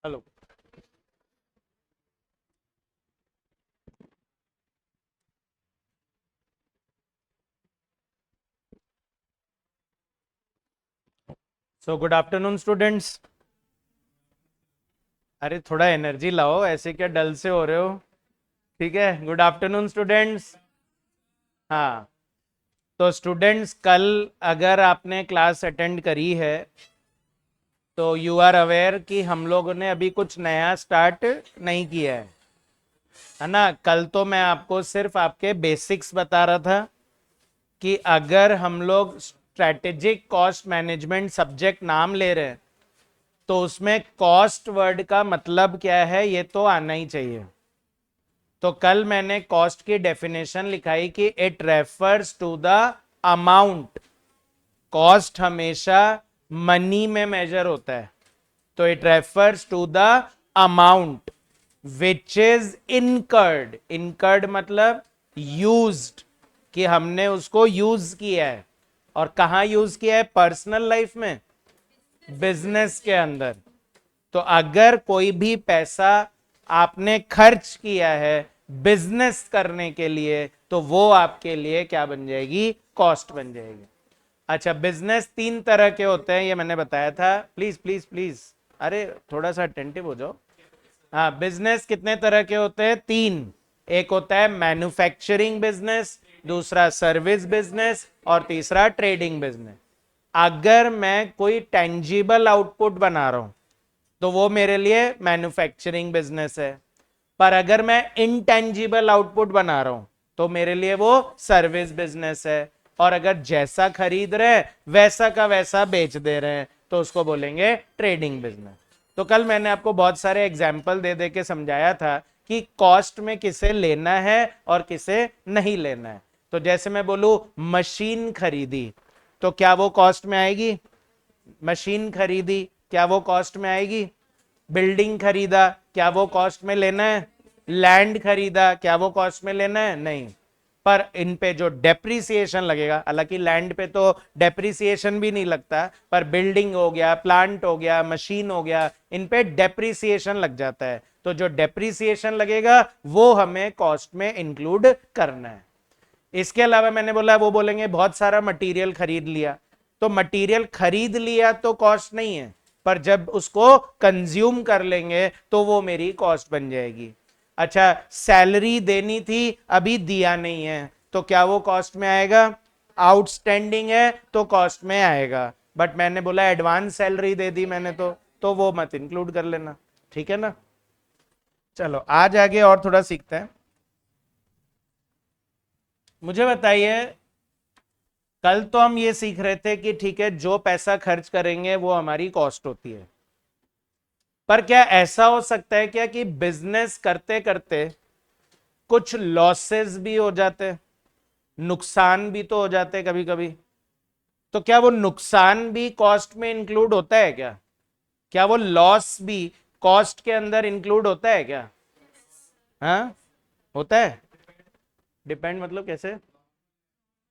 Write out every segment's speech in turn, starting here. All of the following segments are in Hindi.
Hello. So good afternoon students. अरे थोड़ा एनर्जी लाओ, ऐसे क्या डल से हो रहे हो। ठीक है, गुड आफ्टरनून स्टूडेंट्स। हाँ, तो स्टूडेंट्स कल अगर आपने क्लास अटेंड करी है तो यू आर अवेयर कि हम लोगों ने अभी कुछ नया स्टार्ट नहीं किया है ना। कल तो मैं आपको सिर्फ आपके बेसिक्स बता रहा था कि अगर हम लोग स्ट्रेटेजिक कॉस्ट मैनेजमेंट सब्जेक्ट नाम ले रहे हैं तो उसमें कॉस्ट वर्ड का मतलब क्या है ये तो आना ही चाहिए। तो कल मैंने कॉस्ट की डेफिनेशन लिखाई कि it refers to the amount. Cost हमेशा मनी में मेजर होता है, तो it refers to the amount which is incurred. Incurred मतलब यूज्ड, कि हमने उसको यूज किया है। और कहां यूज किया है? पर्सनल लाइफ में, बिजनेस के अंदर। तो अगर कोई भी पैसा आपने खर्च किया है बिजनेस करने के लिए तो वो आपके लिए क्या बन जाएगी? कॉस्ट बन जाएगी। अच्छा, बिजनेस तीन तरह के होते हैं, ये मैंने बताया था। प्लीज प्लीज प्लीज, अरे थोड़ा सा अटेंटिव हो जाओ। हाँ, बिजनेस कितने तरह के होते हैं? तीन। एक होता है मैन्युफैक्चरिंग बिजनेस, दूसरा सर्विस बिजनेस और तीसरा ट्रेडिंग बिजनेस। अगर मैं कोई टेंजिबल आउटपुट बना रहा हूं तो वो मेरे लिए मैन्युफैक्चरिंग बिजनेस है। पर अगर मैं इनटेंजिबल आउटपुट बना रहा हूं तो मेरे लिए वो सर्विस बिजनेस है। और अगर जैसा खरीद रहे हैं वैसा का वैसा बेच दे रहे हैं तो उसको बोलेंगे ट्रेडिंग बिजनेस। तो कल मैंने आपको बहुत सारे एग्जाम्पल दे दे के समझाया था कि कॉस्ट में किसे लेना है और किसे नहीं लेना है। तो जैसे मैं बोलूं मशीन खरीदी तो क्या वो कॉस्ट में आएगी? मशीन खरीदी क्या वो कॉस्ट में आएगी? बिल्डिंग खरीदा क्या वो कॉस्ट में लेना है? लैंड खरीदा क्या वो कॉस्ट में लेना है? नहीं। पर इन पे जो डेप्रिसिएशन लगेगा, हालांकि लैंड पे तो डेप्रिसिएशन भी नहीं लगता, पर बिल्डिंग हो गया, प्लांट हो गया, मशीन हो गया, इन पे डेप्रिसिएशन लग जाता है। तो जो डेप्रिसिएशन लगेगा वो हमें कॉस्ट में इंक्लूड करना है। इसके अलावा मैंने बोला वो बोलेंगे बहुत सारा मटेरियल खरीद लिया। तो मटेरियल खरीद लिया तो कॉस्ट नहीं है, पर जब उसको कंज्यूम कर लेंगे तो वो मेरी कॉस्ट बन जाएगी। अच्छा, सैलरी देनी थी अभी दिया नहीं है तो क्या वो कॉस्ट में आएगा? आउटस्टैंडिंग है तो कॉस्ट में आएगा। बट मैंने बोला एडवांस सैलरी दे दी मैंने तो वो मत इंक्लूड कर लेना। ठीक है ना। चलो आज आगे और थोड़ा सीखते हैं। मुझे बताइए, कल तो हम ये सीख रहे थे कि ठीक है जो पैसा खर्च करेंगे वो हमारी कॉस्ट होती है। पर क्या ऐसा हो सकता है क्या कि बिजनेस करते करते कुछ लॉसेस भी हो जाते हैं, नुकसान भी तो हो जाते हैं कभी कभी। तो क्या वो नुकसान भी कॉस्ट में इंक्लूड होता है क्या? क्या वो लॉस भी कॉस्ट के अंदर इंक्लूड होता है क्या? हाँ, होता है। डिपेंड मतलब कैसे?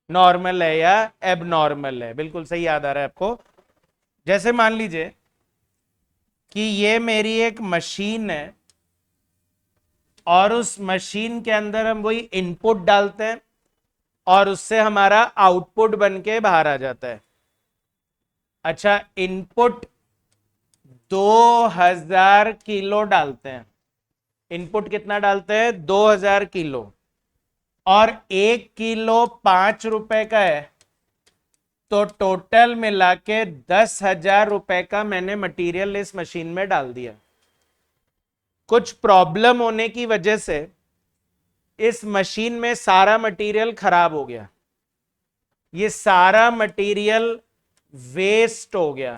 नॉर्मल है या एबनॉर्मल है, बिल्कुल सही याद आ रहा है आपको। जैसे मान लीजिए कि ये मेरी एक मशीन है और उस मशीन के अंदर हम वही इनपुट डालते हैं और उससे हमारा आउटपुट बन के बाहर आ जाता है। अच्छा, इनपुट 2000 किलो डालते हैं। इनपुट कितना डालते हैं? 2000 किलो। और 1 किलो 5 रुपए का है, तो टोटल मिला के 10,000 रुपए का मैंने मटेरियल इस मशीन में डाल दिया। कुछ प्रॉब्लम होने की वजह से इस मशीन में सारा मटेरियल खराब हो गया, ये सारा मटेरियल वेस्ट हो गया।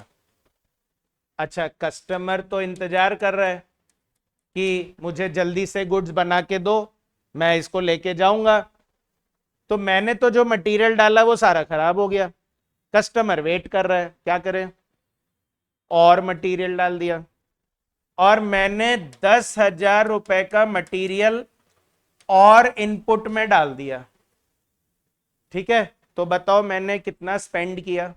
अच्छा, कस्टमर तो इंतजार कर रहा है कि मुझे जल्दी से गुड्स बना के दो, मैं इसको लेके जाऊंगा। तो मैंने तो जो मटेरियल डाला वो सारा खराब हो गया, कस्टमर वेट कर रहा है, क्या करें? और मटेरियल डाल दिया और मैंने 10,000 रुपए का मटेरियल और इनपुट में डाल दिया। ठीक है, तो बताओ मैंने कितना स्पेंड किया?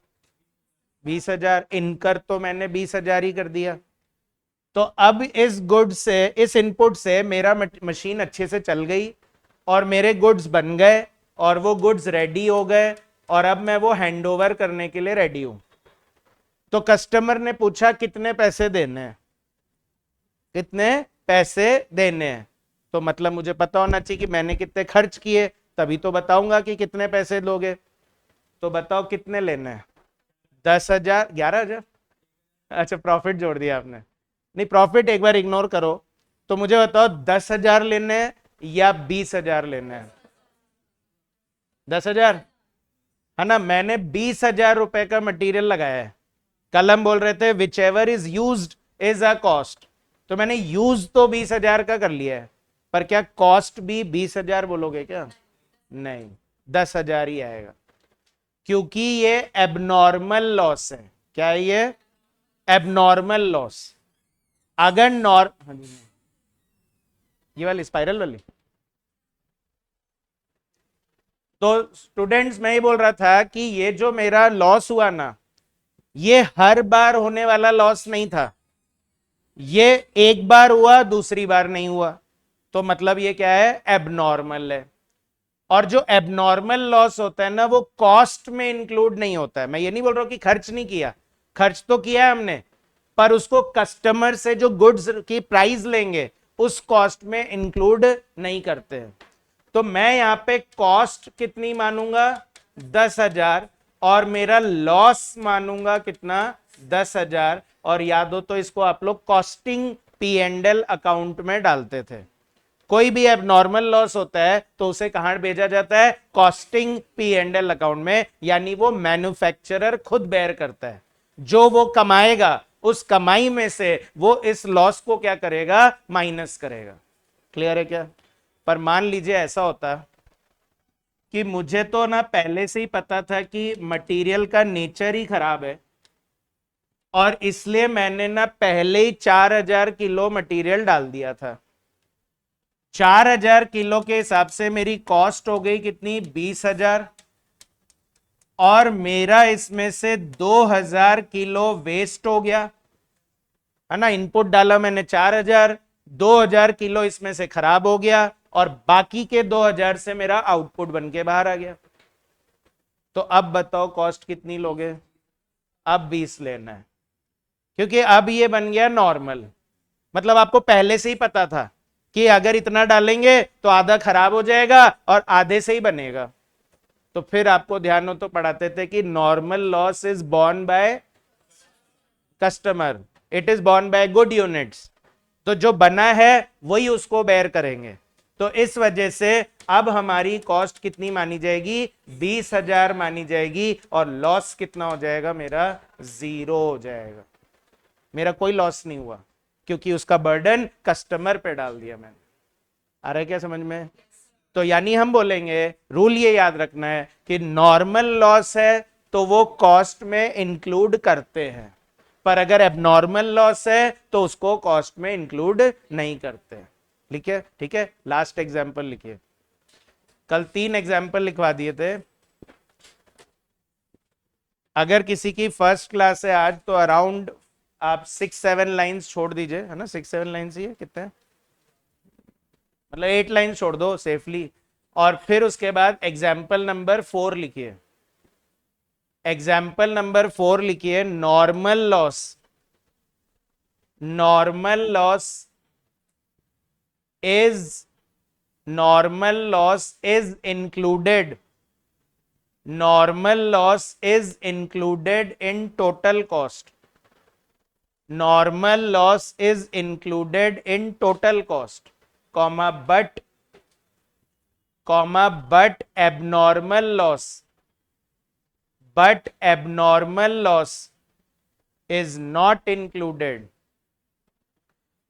20,000। इनकर तो मैंने 20,000 ही कर दिया। तो अब इस गुड से, इस इनपुट से मेरा मशीन अच्छे से चल गई और मेरे गुड्स बन गए और वो गुड्स रेडी हो गए और अब मैं वो हैंड ओवर करने के लिए रेडी हूं। तो कस्टमर ने पूछा कितने पैसे देने हैं, कितने पैसे देने हैं। तो मतलब मुझे पता होना चाहिए कि मैंने कितने खर्च किए, तभी तो बताऊंगा कि कितने पैसे दोगे। तो बताओ कितने लेने हैं? 10,000, 11,000? अच्छा, प्रॉफिट जोड़ दिया आपने। नहीं, प्रॉफिट एक बार इग्नोर करो। तो मुझे बताओ 10,000 लेने हैं या 20,000 लेने हैं? 10,000 है ना। मैंने 20,000 रुपए का मटेरियल लगाया है। कल हम बोल रहे थे which ever is use is a cost, तो मैंने यूज तो 20,000 का कर लिया है, पर क्या कॉस्ट भी 20,000 बोलोगे क्या? नहीं, 10,000 ही आएगा, क्योंकि ये एबनॉर्मल लॉस है। क्या है ये? Abnormal loss. अगर ये वाली स्पाइरल वाली। तो स्टूडेंट्स, मैं ही बोल रहा था कि ये जो मेरा लॉस हुआ ना, ये हर बार होने वाला लॉस नहीं था। ये एक बार हुआ, दूसरी बार नहीं हुआ, तो मतलब ये क्या है? एबनॉर्मल है। और जो एबनॉर्मल लॉस होता है ना, वो कॉस्ट में इंक्लूड नहीं होता है। मैं ये नहीं बोल रहा हूं कि खर्च नहीं किया, खर्च तो किया है हमने, पर उसको कस्टमर से जो गुड्स की प्राइस लेंगे उस कॉस्ट में इंक्लूड नहीं करते हैं। तो मैं यहां पे कॉस्ट कितनी मानूंगा? 10,000। और मेरा लॉस मानूंगा कितना? 10,000। और याद हो तो इसको आप लोग costing P and L account में डालते थे। कोई भी एबनॉर्मल लॉस होता है तो उसे कहां भेजा जाता है? Costing P and L account में, यानी वो मैन्युफैक्चरर खुद बेयर करता है। जो वो कमाएगा उस कमाई में से वो इस लॉस को क्या करेगा? माइनस करेगा। क्लियर है क्या? पर मान लीजिए ऐसा होता कि मुझे तो ना पहले से ही पता था कि मटेरियल का नेचर ही खराब है, और इसलिए मैंने ना पहले ही 4,000 किलो मटेरियल डाल दिया था। 4,000 किलो के हिसाब से मेरी कॉस्ट हो गई कितनी? 20,000। और मेरा इसमें से 2,000 किलो वेस्ट हो गया, है ना। इनपुट डाला मैंने 4,000, 2,000 किलो इसमें से खराब हो गया, और बाकी के 2,000 से मेरा आउटपुट बन के बाहर आ गया। तो अब बताओ कॉस्ट कितनी लोगे? अब 20 लेना है, क्योंकि अब ये बन गया नॉर्मल। मतलब आपको पहले से ही पता था कि अगर इतना डालेंगे तो आधा खराब हो जाएगा और आधे से ही बनेगा। तो फिर आपको ध्यान हो तो पढ़ाते थे कि normal loss is borne by customer, it is borne by good units. तो जो बना है वही उसको बेयर करेंगे। तो इस वजह से अब हमारी कॉस्ट कितनी मानी जाएगी? 20,000 मानी जाएगी, और लॉस कितना हो जाएगा मेरा? 0 हो जाएगा। मेरा कोई लॉस नहीं हुआ, क्योंकि उसका बर्डन कस्टमर पे डाल दिया मैंने। आ रहा है क्या समझ में? तो यानी हम बोलेंगे, रूल ये याद रखना है कि नॉर्मल लॉस है तो वो कॉस्ट में इंक्लूड करते हैं, पर अगर एबनॉर्मल लॉस है तो उसको कॉस्ट में इंक्लूड नहीं करते। लिखिए, ठीक है। लास्ट एग्जांपल लिखिए। कल 3 एग्जांपल लिखवा दिए थे। अगर किसी की फर्स्ट क्लास है आज, तो अराउंड आप 6-7 लाइंस छोड़ दीजिए, है ना। 6-7 लाइंस ही है, कितने? मतलब 8 लाइन छोड़ दो सेफली। और फिर उसके बाद एग्जाम्पल नंबर 4 लिखिए। एग्जाम्पल नंबर 4 लिखिए। Normal loss, normal loss is, normal loss is included, normal loss is included in total cost, normal loss is included in total cost, comma but, comma but abnormal loss, but abnormal loss is not included,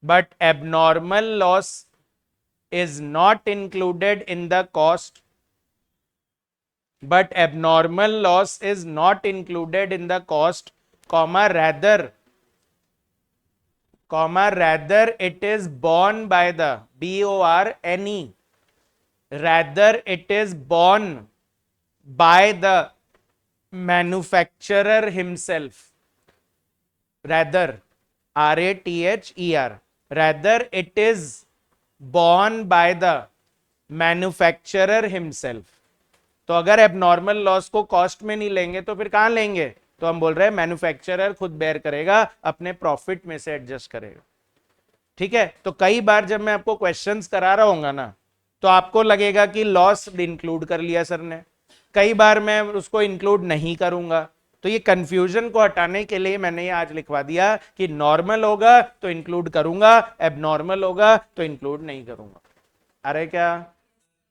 but abnormal loss is not included in the cost, but abnormal loss is not included in the cost, comma rather, comma rather it is borne by the BORNE, rather it is borne by the manufacturer himself, rather RATHER, rather it is borne by the manufacturer himself. तो अगर एबनॉर्मल लॉस को कॉस्ट में नहीं लेंगे तो फिर कहां लेंगे? तो हम बोल रहे हैं मैन्युफैक्चरर खुद बेयर करेगा, अपने प्रॉफिट में से एडजस्ट करेगा। ठीक है, तो कई बार जब मैं आपको क्वेश्चंस करा रहा हूंगा ना, तो आपको लगेगा कि लॉस इंक्लूड कर लिया सर ने, कई बार मैं उसको इंक्लूड नहीं करूंगा। तो ये कंफ्यूजन को हटाने के लिए मैंने ये आज लिखवा दिया कि नॉर्मल होगा तो इंक्लूड करूंगा, एबनॉर्मल होगा तो इंक्लूड नहीं करूंगा। अरे क्या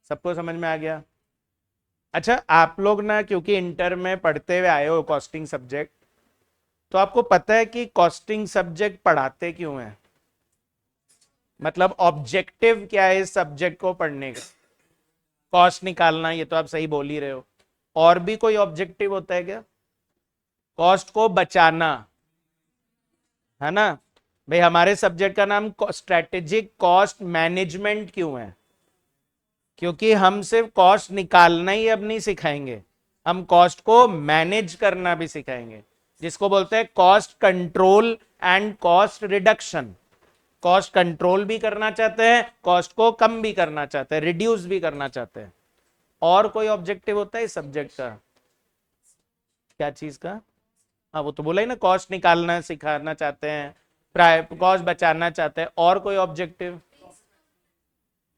सबको समझ में आ गया? अच्छा, आप लोग ना क्योंकि इंटर में पढ़ते हुए आए हो कॉस्टिंग सब्जेक्ट, तो आपको पता है कि कॉस्टिंग सब्जेक्ट पढ़ाते क्यों हैं? मतलब ऑब्जेक्टिव क्या है इस सब्जेक्ट को पढ़ने का? कॉस्ट निकालना, ये तो आप सही बोल ही रहे हो। और भी कोई ऑब्जेक्टिव होता है क्या? कॉस्ट को बचाना, है ना? भाई हमारे सब्जेक्ट का नाम स्ट्रेटेजिक कॉस्ट मैनेजमेंट क्यों है? क्योंकि हम सिर्फ कॉस्ट निकालना ही अब नहीं सिखाएंगे, हम कॉस्ट को मैनेज करना भी सिखाएंगे, जिसको बोलते हैं cost control and cost reduction. Cost control भी करना चाहते हैं, कॉस्ट को कम भी करना चाहते हैं, रिड्यूस भी करना चाहते हैं। और कोई ऑब्जेक्टिव होता है इस सब्जेक्ट का? क्या चीज का? हाँ वो तो बोला ही ना, कॉस्ट निकालना सिखाना चाहते हैं, कॉस्ट बचाना चाहते हैं। और कोई ऑब्जेक्टिव?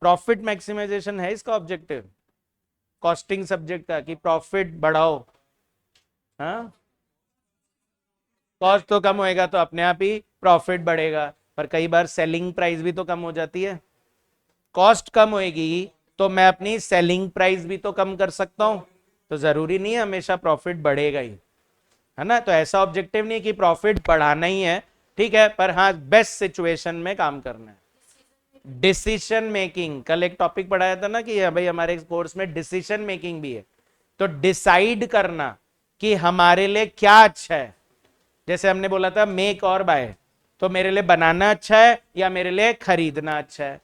प्रॉफिट मैक्सिमाइजेशन है इसका ऑब्जेक्टिव कॉस्टिंग सब्जेक्ट का, कि प्रॉफिट बढ़ाओ। हाँ, कॉस्ट तो कम होएगा तो अपने आप ही प्रॉफिट बढ़ेगा, पर कई बार सेलिंग प्राइस भी तो कम हो जाती है। कॉस्ट कम होएगी तो मैं अपनी सेलिंग प्राइस भी तो कम कर सकता हूं, तो जरूरी नहीं है हमेशा प्रॉफिट बढ़ेगा ही, है ना? तो ऐसा ऑब्जेक्टिव नहीं है कि प्रॉफिट बढ़ाना ही है, ठीक है, पर हाँ बेस्ट सिचुएशन में काम करना है। डिसीजन मेकिंग, कल एक टॉपिक पढ़ाया था ना कि भाई हमारे कोर्स में डिसीजन मेकिंग भी है। तो डिसाइड करना कि हमारे लिए क्या अच्छा है, जैसे हमने बोला था मेक और बाय, तो मेरे लिए बनाना अच्छा है या मेरे लिए खरीदना अच्छा है।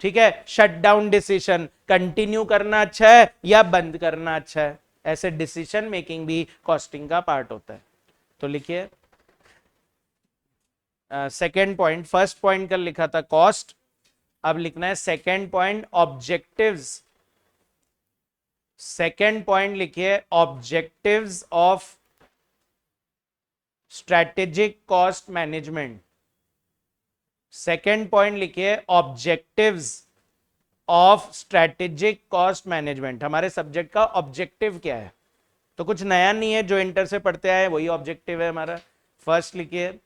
ठीक है, शट डाउन डिसीजन, कंटिन्यू करना अच्छा है या बंद करना अच्छा है। ऐसे डिसीजन मेकिंग भी कॉस्टिंग का पार्ट होता है। तो लिखिए सेकेंड पॉइंट, फर्स्ट पॉइंट कल लिखा था कॉस्ट, अब लिखना है second point objectives. Second point लिखिए objectives of strategic cost management. Second point लिखिए objectives of strategic cost management. हमारे सब्जेक्ट का ऑब्जेक्टिव क्या है? तो कुछ नया नहीं है, जो इंटर से पढ़ते आए वही ऑब्जेक्टिव है हमारा। फर्स्ट लिखिए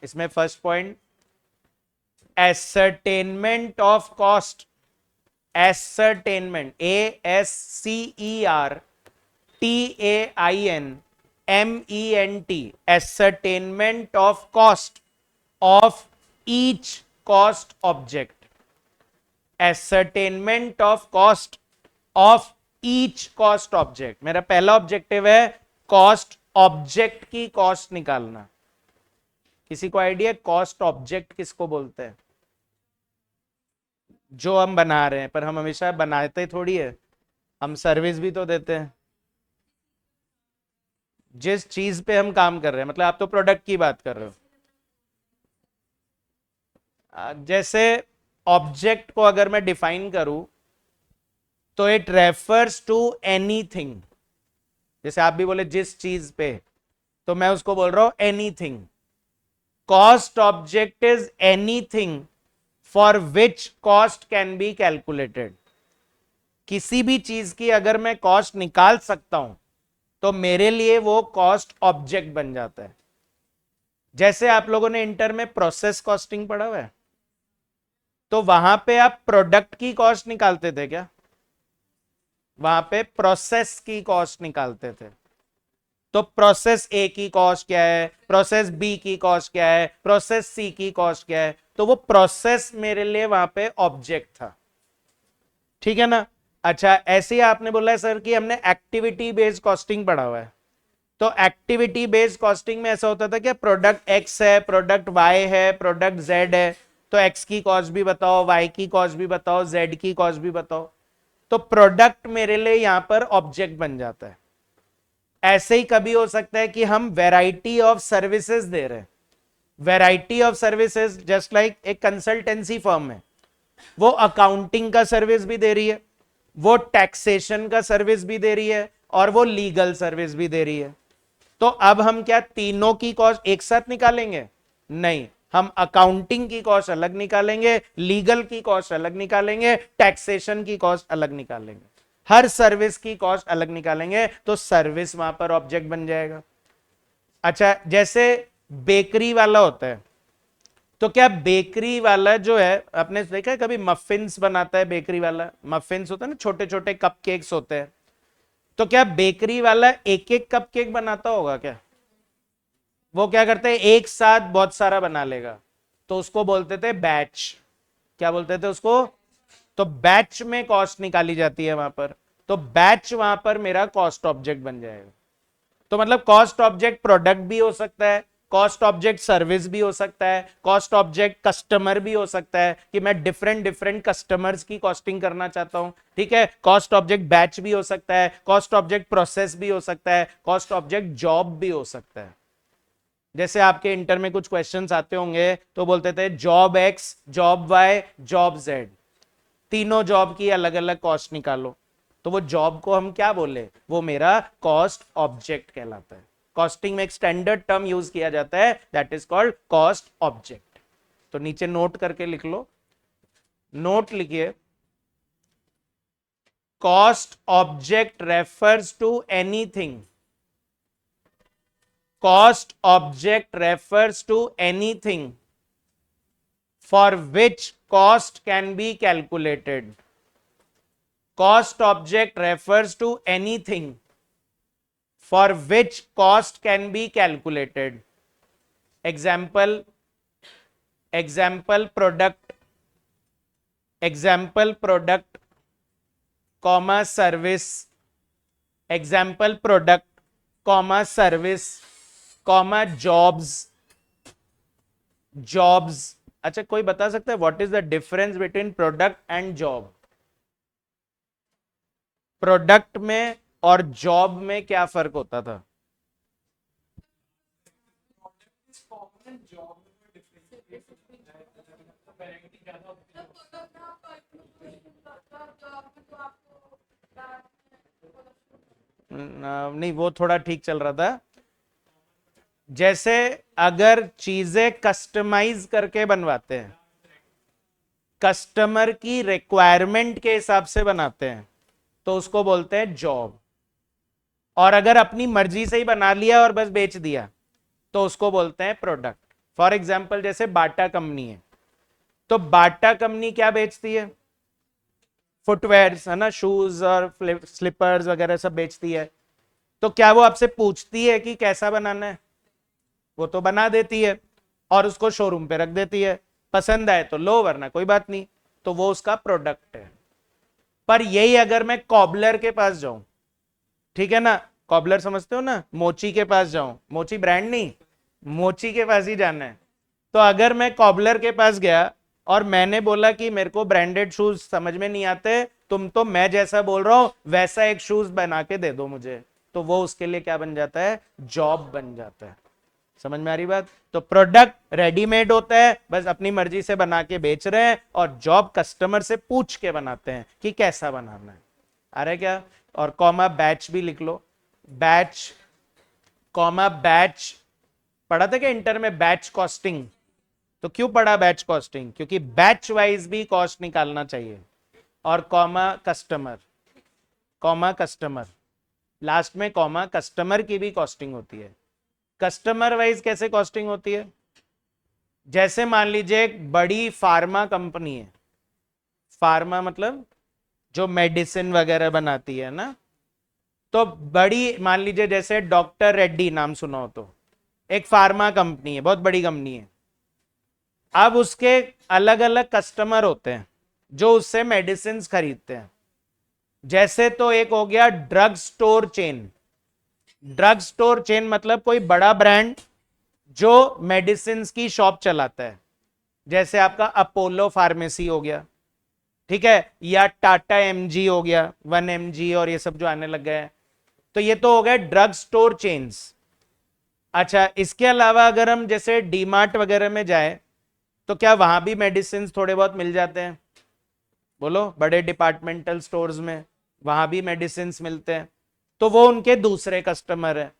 इसमें first point ascertainment of cost. Ascertainment, ASCERTAINMENT, ascertainment of cost of each cost object. Ascertainment of cost of each cost object. मेरा पहला ऑब्जेक्टिव है कॉस्ट ऑब्जेक्ट की कॉस्ट निकालना। किसी को आइडिया कॉस्ट ऑब्जेक्ट किसको बोलते हैं? जो हम बना रहे हैं, पर हम हमेशा बनाते थोड़ी है, हम सर्विस भी तो देते हैं। जिस चीज पे हम काम कर रहे हैं, मतलब आप तो प्रोडक्ट की बात कर रहे हो। जैसे ऑब्जेक्ट को अगर मैं डिफाइन करूं तो इट रेफर्स टू एनीथिंग। जैसे आप भी बोले जिस चीज पे, तो मैं उसको बोल रहा हूं anything. Cost object is anything for which cost can be calculated. किसी भी चीज की अगर मैं कॉस्ट निकाल सकता हूं तो मेरे लिए वो कॉस्ट ऑब्जेक्ट बन जाता है। जैसे आप लोगों ने इंटर में प्रोसेस कॉस्टिंग पढ़ा हुआ है, तो वहां पे आप प्रोडक्ट की कॉस्ट निकालते थे क्या? वहां पे प्रोसेस की कॉस्ट निकालते थे। तो प्रोसेस ए की कॉस्ट क्या है, प्रोसेस बी की कॉस्ट क्या है, प्रोसेस सी की कॉस्ट क्या है, तो वो प्रोसेस मेरे लिए वहां पे ऑब्जेक्ट था। ठीक है ना? अच्छा, ऐसे ही आपने बोला है सर कि हमने एक्टिविटी बेस्ड कॉस्टिंग पढ़ा हुआ है। तो एक्टिविटी बेस्ड कॉस्टिंग में ऐसा होता था कि प्रोडक्ट एक्स है, प्रोडक्ट वाई है, प्रोडक्ट जेड है, तो एक्स की कॉस्ट भी बताओ, वाई की कॉस्ट भी बताओ, जेड की कॉस्ट भी बताओ। तो प्रोडक्ट मेरे लिए यहां पर ऑब्जेक्ट बन जाता है। ऐसे ही कभी हो सकता है कि हम वैरायटी ऑफ सर्विसेज दे रहे हैं, variety of services, just like एक कंसल्टेंसी फर्म है, वो अकाउंटिंग का सर्विस भी दे रही है, वो टैक्सेशन का सर्विस भी दे रही है, और वो लीगल सर्विस भी दे रही है। तो अब हम क्या तीनों की कॉस्ट एक साथ निकालेंगे? नहीं, हम अकाउंटिंग की कॉस्ट अलग निकालेंगे, लीगल की कॉस्ट अलग निकालेंगे, टैक्सेशन की कॉस्ट अलग निकालेंगे, हर सर्विस की कॉस्ट अलग निकालेंगे, तो सर्विस वहां पर ऑब्जेक्ट बन जाएगा। अच्छा, जैसे बेकरी वाला होता है, तो क्या बेकरी वाला जो है, आपने देखा है कभी मफिन्स बनाता है बेकरी वाला? मफिन्स होता है ना, छोटे छोटे कपकेक्स होते हैं। तो क्या बेकरी वाला एक एक कपकेक बनाता होगा क्या? वो क्या करते हैं, एक साथ बहुत सारा बना लेगा, तो उसको बोलते थे बैच। क्या बोलते थे उसको? तो बैच में कॉस्ट निकाली जाती है वहां पर, तो बैच वहां पर मेरा कॉस्ट ऑब्जेक्ट बन जाएगा। तो मतलब कॉस्ट ऑब्जेक्ट प्रोडक्ट भी हो सकता है, कॉस्ट ऑब्जेक्ट सर्विस भी हो सकता है, कॉस्ट ऑब्जेक्ट कस्टमर भी हो सकता है कि मैं डिफरेंट डिफरेंट कस्टमर्स की कॉस्टिंग करना चाहता हूं, ठीक है। कॉस्ट ऑब्जेक्ट बैच भी हो सकता है, कॉस्ट ऑब्जेक्ट प्रोसेस भी हो सकता है, कॉस्ट ऑब्जेक्ट जॉब भी हो सकता है। जैसे आपके इंटर में कुछ क्वेश्चंस आते होंगे, तो बोलते थे job X, job Y, job Z, तीनों जॉब की अलग अलग कॉस्ट निकालो। तो वो जॉब को हम क्या बोले, वो मेरा कॉस्ट ऑब्जेक्ट कहलाता है। कॉस्टिंग में एक स्टैंडर्ड टर्म यूज किया जाता है, that is called cost object. तो नीचे नोट करके लिख लो, नोट लिखिए, cost object refers to anything, cost object refers to anything for which cost can be calculated. Cost object refers to anything for which cost can be calculated. Example, example product, example product, comma service, example product, comma service, comma jobs, jobs. अच्छा, कोई बता सकता है what is the difference between product and job? Product में और जॉब में क्या फर्क होता था? नहीं, वो थोड़ा ठीक चल रहा था। जैसे अगर चीजें कस्टमाइज करके बनवाते हैं, कस्टमर की रिक्वायरमेंट के हिसाब से बनाते हैं, तो उसको बोलते हैं जॉब। और अगर अपनी मर्जी से ही बना लिया और बस बेच दिया, तो उसको बोलते हैं प्रोडक्ट। फॉर एग्जाम्पल, जैसे बाटा कंपनी है, तो बाटा कंपनी क्या बेचती है? फुटवेयर्स, है ना, शूज और स्लीपर्स वगैरह सब बेचती है। तो क्या वो आपसे पूछती है कि कैसा बनाना है? वो तो बना देती है और उसको शोरूम पे रख देती है, पसंद आए तो लो, वरना कोई बात नहीं। तो वो उसका प्रोडक्ट है। पर यही अगर मैं कॉबलर के पास जाऊं, ठीक है ना, कॉबलर समझते हो ना, मोची के पास जाऊं, मोची ब्रांड नहीं, मोची के पास ही जाना है। तो अगर मैं कॉबलर के पास गया और मैंने बोला कि मेरे को ब्रांडेड शूज समझ में नहीं आते, तुम तो मैं जैसा बोल रहा हूं वैसा एक शूज बना के दे दो मुझे, तो वो उसके लिए क्या बन जाता है? जॉब बन जाता है। समझ में आ रही बात? तो प्रोडक्ट रेडीमेड होता है, बस अपनी मर्जी से बना के बेच रहे हैं, और जॉब कस्टमर से पूछ के बनाते हैं कि कैसा बनाना है। आ रहा है क्या? और कॉमा बैच भी लिख लो, बैच, कॉमा बैच। पढ़ा था क्या इंटर में बैच कॉस्टिंग? तो क्यों पढ़ा बैच कॉस्टिंग? क्योंकि बैच वाइज भी कॉस्ट निकालना चाहिए। और comma customer, comma customer, last में कॉमा कस्टमर की भी कॉस्टिंग होती है। कस्टमर वाइज कैसे कॉस्टिंग होती है? जैसे मान लीजिए एक बड़ी फार्मा कंपनी है, फार्मा मतलब जो मेडिसिन वगैरह बनाती है ना, तो बड़ी, मान लीजिए जैसे डॉक्टर रेड्डी नाम सुना हो, तो एक फार्मा कंपनी है, बहुत बड़ी कंपनी है। अब उसके अलग अलग कस्टमर होते हैं जो उससे मेडिसिन खरीदते हैं। जैसे तो एक हो गया drug store chain, drug store chain मतलब कोई बड़ा ब्रांड जो मेडिसिन की शॉप चलाता है, जैसे आपका अपोलो फार्मेसी हो गया, ठीक है, या टाटा एमजी हो गया, 1 mg और ये सब जो आने लग गए हैं। तो ये तो हो गए ड्रग स्टोर चेन्स। अच्छा, इसके अलावा अगर हम जैसे डीमार्ट वगैरह में जाए तो क्या वहां भी मेडिसिन थोड़े बहुत मिल जाते हैं? बोलो, बड़े डिपार्टमेंटल स्टोर्स में वहां भी मेडिसिन मिलते हैं, तो वो उनके दूसरे कस्टमर है।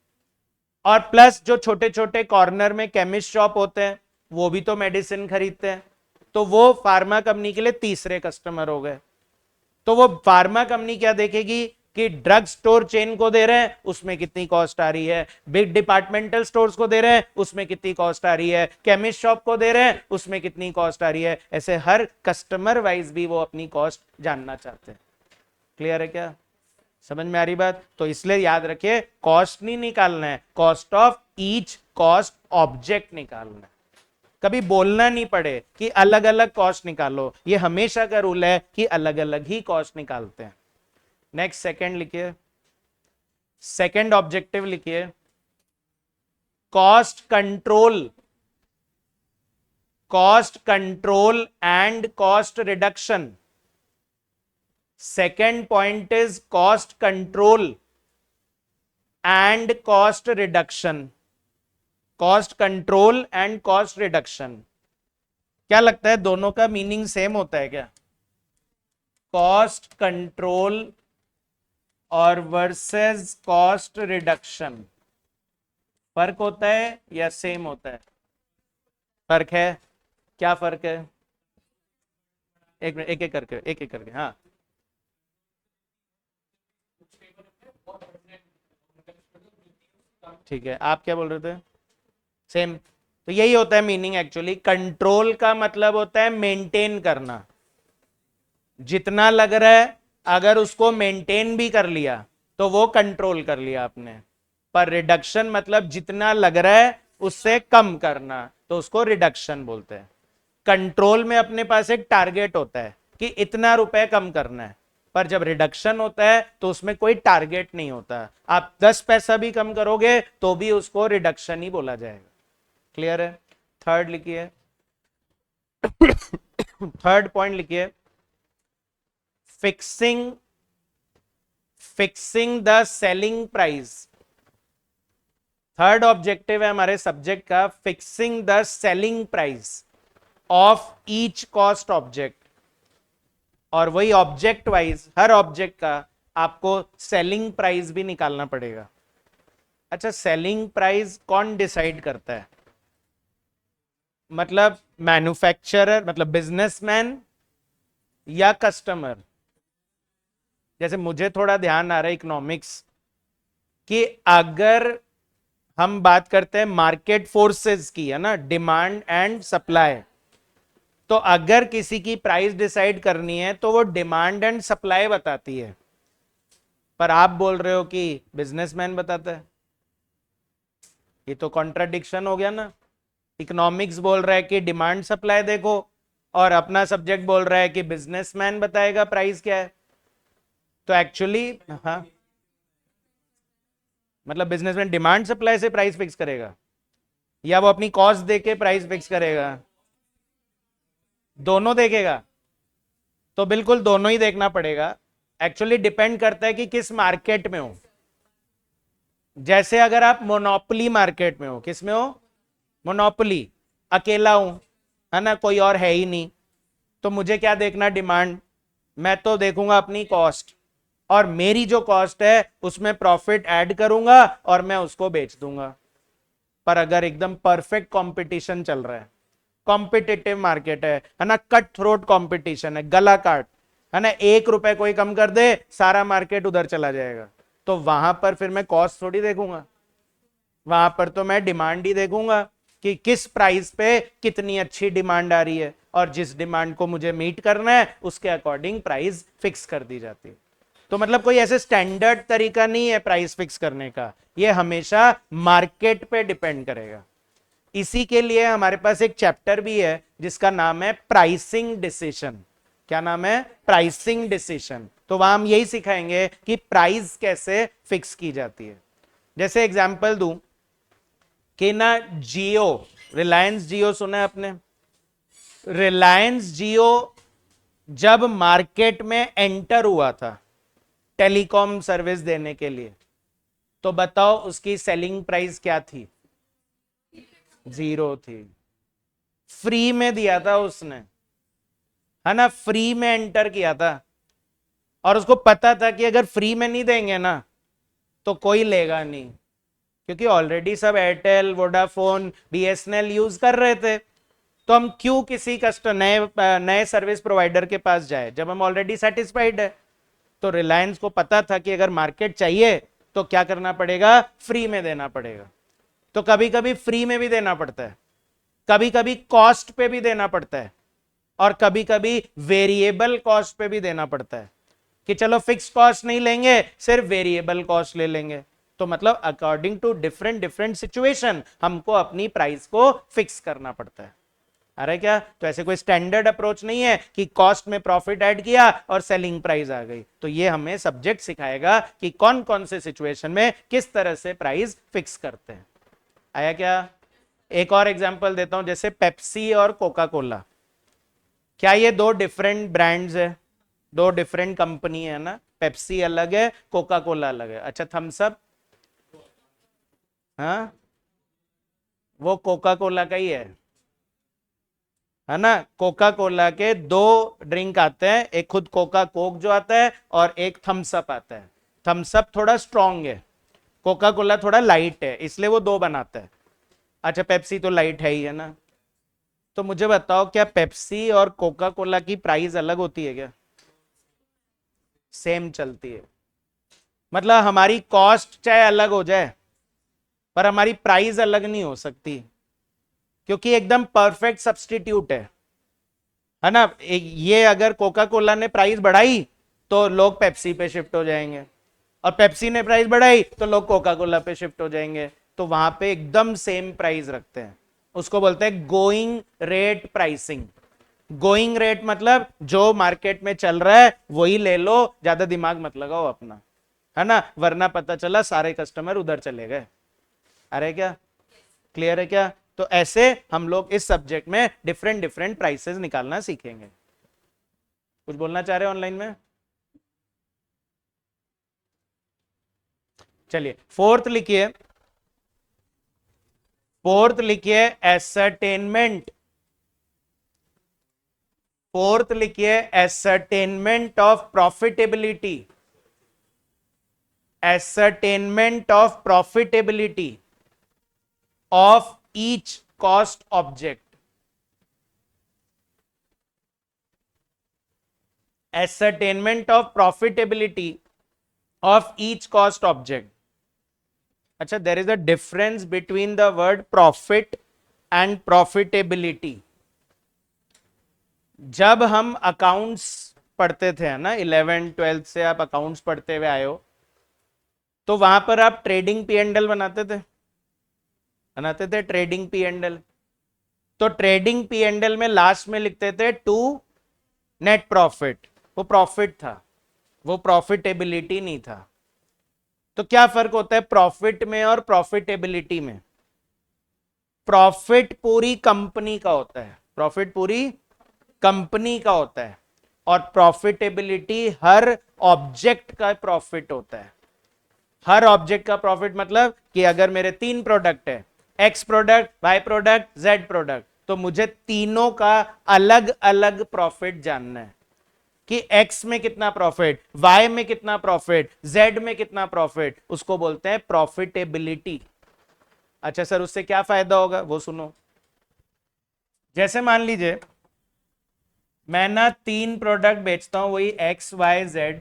और प्लस जो छोटे छोटे कॉर्नर में केमिस्ट शॉप होते हैं वो भी तो मेडिसिन खरीदते हैं, तो वो फार्मा कंपनी के लिए तीसरे कस्टमर हो गए। तो वो फार्मा कंपनी क्या देखेगी कि ड्रग स्टोर चेन को दे रहे हैं उसमें कितनी कॉस्ट आ रही है, बिग डिपार्टमेंटल स्टोर्स को दे रहे हैं उसमें कितनी कॉस्ट आ रही है, केमिस्ट शॉप को दे रहे हैं उसमें कितनी कॉस्ट आ रही है। ऐसे हर कस्टमर वाइज भी वो अपनी कॉस्ट जानना चाहते हैं। क्लियर है क्या? समझ में आ रही बात? तो इसलिए याद रखिए, कॉस्ट नहीं निकालना है, cost of each cost object निकालना है। कभी बोलना नहीं पड़े कि अलग अलग कॉस्ट निकालो, ये हमेशा का रूल है कि अलग अलग ही कॉस्ट निकालते हैं। नेक्स्ट सेकंड लिखिए, सेकंड ऑब्जेक्टिव लिखिए, cost control, cost control and cost reduction. Second point is cost control and cost reduction. Cost control and cost reduction, क्या लगता है दोनों का मीनिंग सेम होता है क्या? कॉस्ट कंट्रोल और वर्सेस कॉस्ट रिडक्शन, फर्क होता है या सेम होता है? फर्क है। क्या फर्क है? एक एक एक करके, एक एक करके। हाँ, ठीक है, आप क्या बोल रहे थे? सेम। तो यही होता है मीनिंग एक्चुअली। कंट्रोल का मतलब होता है मेंटेन करना, जितना लग रहा है अगर उसको मेंटेन भी कर लिया तो वो कंट्रोल कर लिया आपने। पर रिडक्शन मतलब जितना लग रहा है उससे कम करना, तो उसको रिडक्शन बोलते हैं। कंट्रोल में अपने पास एक टारगेट होता है कि इतना रुपए कम करना है, पर जब रिडक्शन होता है तो उसमें कोई टारगेट नहीं होता। आप 10 पैसा भी कम करोगे तो भी उसको रिडक्शन ही बोला जाएगा। क्लियर है? थर्ड लिखिए, थर्ड पॉइंट लिखिए, fixing, fixing the selling price. Third objective है हमारे सब्जेक्ट का, fixing the selling price of each cost object. और वही ऑब्जेक्ट वाइज हर ऑब्जेक्ट का आपको सेलिंग प्राइस भी निकालना पड़ेगा। अच्छा, सेलिंग प्राइस कौन डिसाइड करता है? मतलब मैन्युफैक्चरर, मतलब बिजनेसमैन या कस्टमर? जैसे मुझे थोड़ा ध्यान आ रहा है इकोनॉमिक्स कि अगर हम बात करते हैं मार्केट फोर्सेस की, है ना, डिमांड एंड सप्लाई, तो अगर किसी की प्राइस डिसाइड करनी है तो वो डिमांड एंड सप्लाई बताती है। पर आप बोल रहे हो कि बिजनेसमैन बताता है, ये तो कॉन्ट्राडिक्शन हो गया ना। इकोनॉमिक्स बोल रहा है कि डिमांड सप्लाई देखो, और अपना सब्जेक्ट बोल रहा है कि बिजनेसमैन बताएगा प्राइस क्या है। तो एक्चुअली हाँ, मतलब बिजनेसमैन डिमांड सप्लाई से प्राइस फिक्स करेगा या वो अपनी कॉस्ट देके प्राइस फिक्स करेगा? दोनों देखेगा? तो बिल्कुल दोनों ही देखना पड़ेगा। एक्चुअली डिपेंड करता है कि किस मार्केट में हो। जैसे अगर आप मोनोपोली मार्केट में हो, किस में हो? मोनोपोली, अकेला हूं, है ना, कोई और है ही नहीं, तो मुझे क्या देखना डिमांड? मैं तो देखूंगा अपनी कॉस्ट, और मेरी जो कॉस्ट है उसमें प्रॉफिट ऐड करूंगा और मैं उसको बेच दूंगा। पर अगर एकदम परफेक्ट कंपटीशन चल रहा है, कॉम्पिटिटिव मार्केट है ना, कट थ्रोट कंपटीशन है, गला काट, है ना, 1 रुपए कोई कम कर दे सारा मार्केट उधर चला जाएगा, तो वहां पर फिर मैं कॉस्ट थोड़ी देखूंगा, वहां पर तो मैं डिमांड ही देखूंगा कि किस प्राइस पे कितनी अच्छी डिमांड आ रही है, और जिस डिमांड को मुझे मीट करना है उसके अकॉर्डिंग प्राइस फिक्स कर दी जाती है। तो मतलब कोई ऐसे स्टैंडर्ड तरीका नहीं है प्राइस फिक्स करने का, ये हमेशा मार्केट पे डिपेंड करेगा। इसी के लिए हमारे पास एक चैप्टर भी है जिसका नाम है प्राइसिंग डिसीजन। क्या नाम है? Pricing decision. तो वहां हम यही सिखाएंगे कि प्राइस कैसे फिक्स की जाती है। जैसे एग्जांपल दूं कि ना, जियो, रिलायंस जियो सुना है आपने? रिलायंस जियो जब मार्केट में एंटर हुआ था टेलीकॉम सर्विस देने के लिए, तो बताओ उसकी सेलिंग प्राइस क्या थी? 0 थी, फ्री में दिया था उसने, है ना, फ्री में एंटर किया था, और उसको पता था कि अगर फ्री में नहीं देंगे ना तो कोई लेगा नहीं, क्योंकि ऑलरेडी सब एयरटेल, वोडाफोन, बीएसएनएल यूज कर रहे थे, तो हम क्यों किसी नए नए सर्विस प्रोवाइडर के पास जाए जब हम ऑलरेडी सेटिस्फाइड है। तो रिलायंस को पता था कि अगर मार्केट चाहिए तो क्या करना पड़ेगा, फ्री में देना पड़ेगा। तो कभी कभी फ्री में भी देना पड़ता है, कभी कभी कॉस्ट पे भी देना पड़ता है, और कभी कभी वेरिएबल कॉस्ट पे भी देना पड़ता है, कि चलो फिक्स कॉस्ट नहीं लेंगे, सिर्फ वेरिएबल कॉस्ट ले लेंगे। तो मतलब according to different different situation हमको अपनी प्राइस को फिक्स करना पड़ता है। अरे क्या, तो ऐसे कोई स्टैंडर्ड अप्रोच नहीं है कि कॉस्ट में प्रॉफिट ऐड किया और सेलिंग प्राइस आ गई। तो ये हमें सब्जेक्ट सिखाएगा कि कौन कौन से सिचुएशन में किस तरह से प्राइस फिक्स करते हैं। आया क्या? एक और एग्जांपल देता हूं, जैसे पेप्सी और कोका कोला, क्या ये दो डिफरेंट ब्रांड्स है, दो डिफरेंट कंपनी है ना, पेप्सी अलग है, कोका कोला अलग है। अच्छा थम्स अप, हाँ वो कोका कोला का ही है ना। कोका कोला के दो ड्रिंक आते हैं, एक खुद कोका कोक जो आता है और एक थम्स अप आता है। थम्स अप थोड़ा स्ट्रॉन्ग है, कोका कोला थोड़ा लाइट है, इसलिए वो दो बनाता है। अच्छा पेप्सी तो लाइट है ही, है ना। तो मुझे बताओ, क्या पेप्सी और कोका कोला की प्राइस अलग होती है क्या? सेम चलती है। मतलब हमारी कॉस्ट चाहे अलग हो जाए पर हमारी प्राइस अलग नहीं हो सकती, क्योंकि एकदम परफेक्ट सब्सटीट्यूट है ना। ये अगर कोका कोला ने प्राइस बढ़ाई तो लोग पेप्सी पे शिफ्ट हो जाएंगे, और पेप्सी ने प्राइस बढ़ाई तो लोग कोका कोला पे शिफ्ट हो जाएंगे। तो वहां पे एकदम सेम प्राइस रखते हैं, उसको बोलते हैं going rate pricing. Going rate मतलब जो मार्केट में चल रहा है वही ले लो, ज्यादा दिमाग मत लगाओ अपना, है ना, वरना पता चला सारे कस्टमर उधर चले गए। अरे क्या, क्लियर है क्या? तो ऐसे हम लोग इस सब्जेक्ट में डिफरेंट डिफरेंट प्राइसेस निकालना सीखेंगे। कुछ बोलना चाह रहे हो ऑनलाइन में? चलिए फोर्थ लिखिए, फोर्थ लिखिए एसरटेनमेंट। फोर्थ लिखिए ascertainment of profitability. Ascertainment of profitability of each cost object. ascertainment of profitability of each cost object. अच्छा, there is a difference between the word profit and profitability. जब हम अकाउंट्स पढ़ते थे ना, 11th-12th से आप अकाउंट्स पढ़ते हुए आए हो, तो वहां पर आप ट्रेडिंग पी एंड एल बनाते थे ट्रेडिंग पी एंड एल। तो ट्रेडिंग पी एंड एल में लास्ट में लिखते थे टू नेट प्रॉफिट, वो प्रॉफिट था, वो प्रॉफिटेबिलिटी नहीं था। तो क्या फर्क होता है प्रॉफिट में और प्रॉफिटेबिलिटी में? प्रॉफिट पूरी कंपनी का होता है, प्रॉफिट पूरी कंपनी का होता है, और प्रॉफिटेबिलिटी हर ऑब्जेक्ट का प्रॉफिट होता है। हर ऑब्जेक्ट का प्रॉफिट मतलब कि अगर मेरे 3 प्रोडक्ट है, X product, Y product, Z product, तो मुझे तीनों का अलग अलग प्रॉफिट जानना है कि x में कितना प्रॉफिट, y में कितना प्रॉफिट, z में कितना प्रॉफिट, उसको बोलते हैं प्रॉफिटेबिलिटी। अच्छा सर उससे क्या फायदा होगा वो सुनो। जैसे मान लीजिए मैं ना 3 प्रोडक्ट बेचता हूं, वही x y z।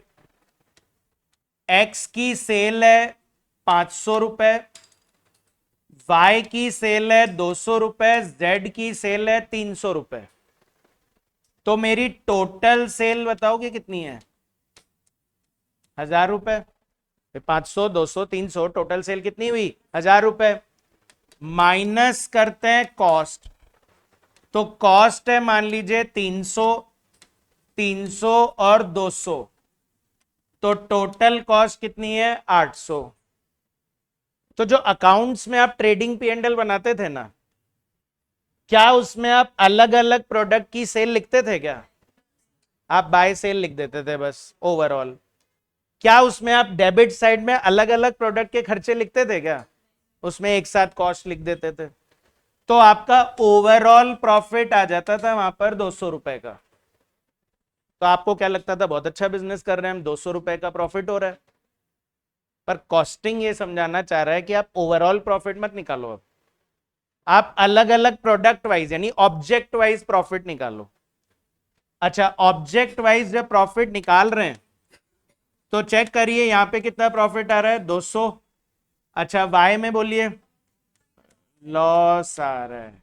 x की सेल है 500 रुपए, y की सेल है 200 रुपए, z की सेल है 300 रुपए। तो मेरी टोटल सेल बताओगे कितनी है? 1000 रुपए। 500, 200, 300, टोटल सेल कितनी हुई? 1000 रुपए। माइनस करते हैं कॉस्ट, तो कॉस्ट है मान लीजिए 300, 300 और 200, तो टोटल कॉस्ट कितनी है? 800। तो जो अकाउंट्स में आप ट्रेडिंग पी एंड एल बनाते थे ना, क्या उसमें आप अलग अलग प्रोडक्ट की सेल लिखते थे क्या? आप बाय सेल लिख देते थे बस ओवरऑल। क्या उसमें आप डेबिट साइड में अलग अलग प्रोडक्ट के खर्चे लिखते थे क्या? उसमें एक साथ कॉस्ट लिख देते थे। तो आपका ओवरऑल प्रॉफिट आ जाता था वहां पर 200 रुपए का। तो आपको क्या लगता था, बहुत अच्छा बिजनेस कर रहे हैं हम, 200 रुपए का प्रॉफिट हो रहा है। पर कॉस्टिंग ये समझाना चाह रहा है कि आप ओवरऑल प्रॉफिट मत निकालो, अब आप अलग अलग प्रोडक्ट वाइज यानी ऑब्जेक्ट वाइज प्रॉफिट निकालो। अच्छा, ऑब्जेक्ट वाइज जब प्रॉफिट निकाल रहे हैं तो चेक करिए यहां पे कितना प्रॉफिट आ रहा है, 200। अच्छा, वाई में बोलिए लॉस आ रहा है,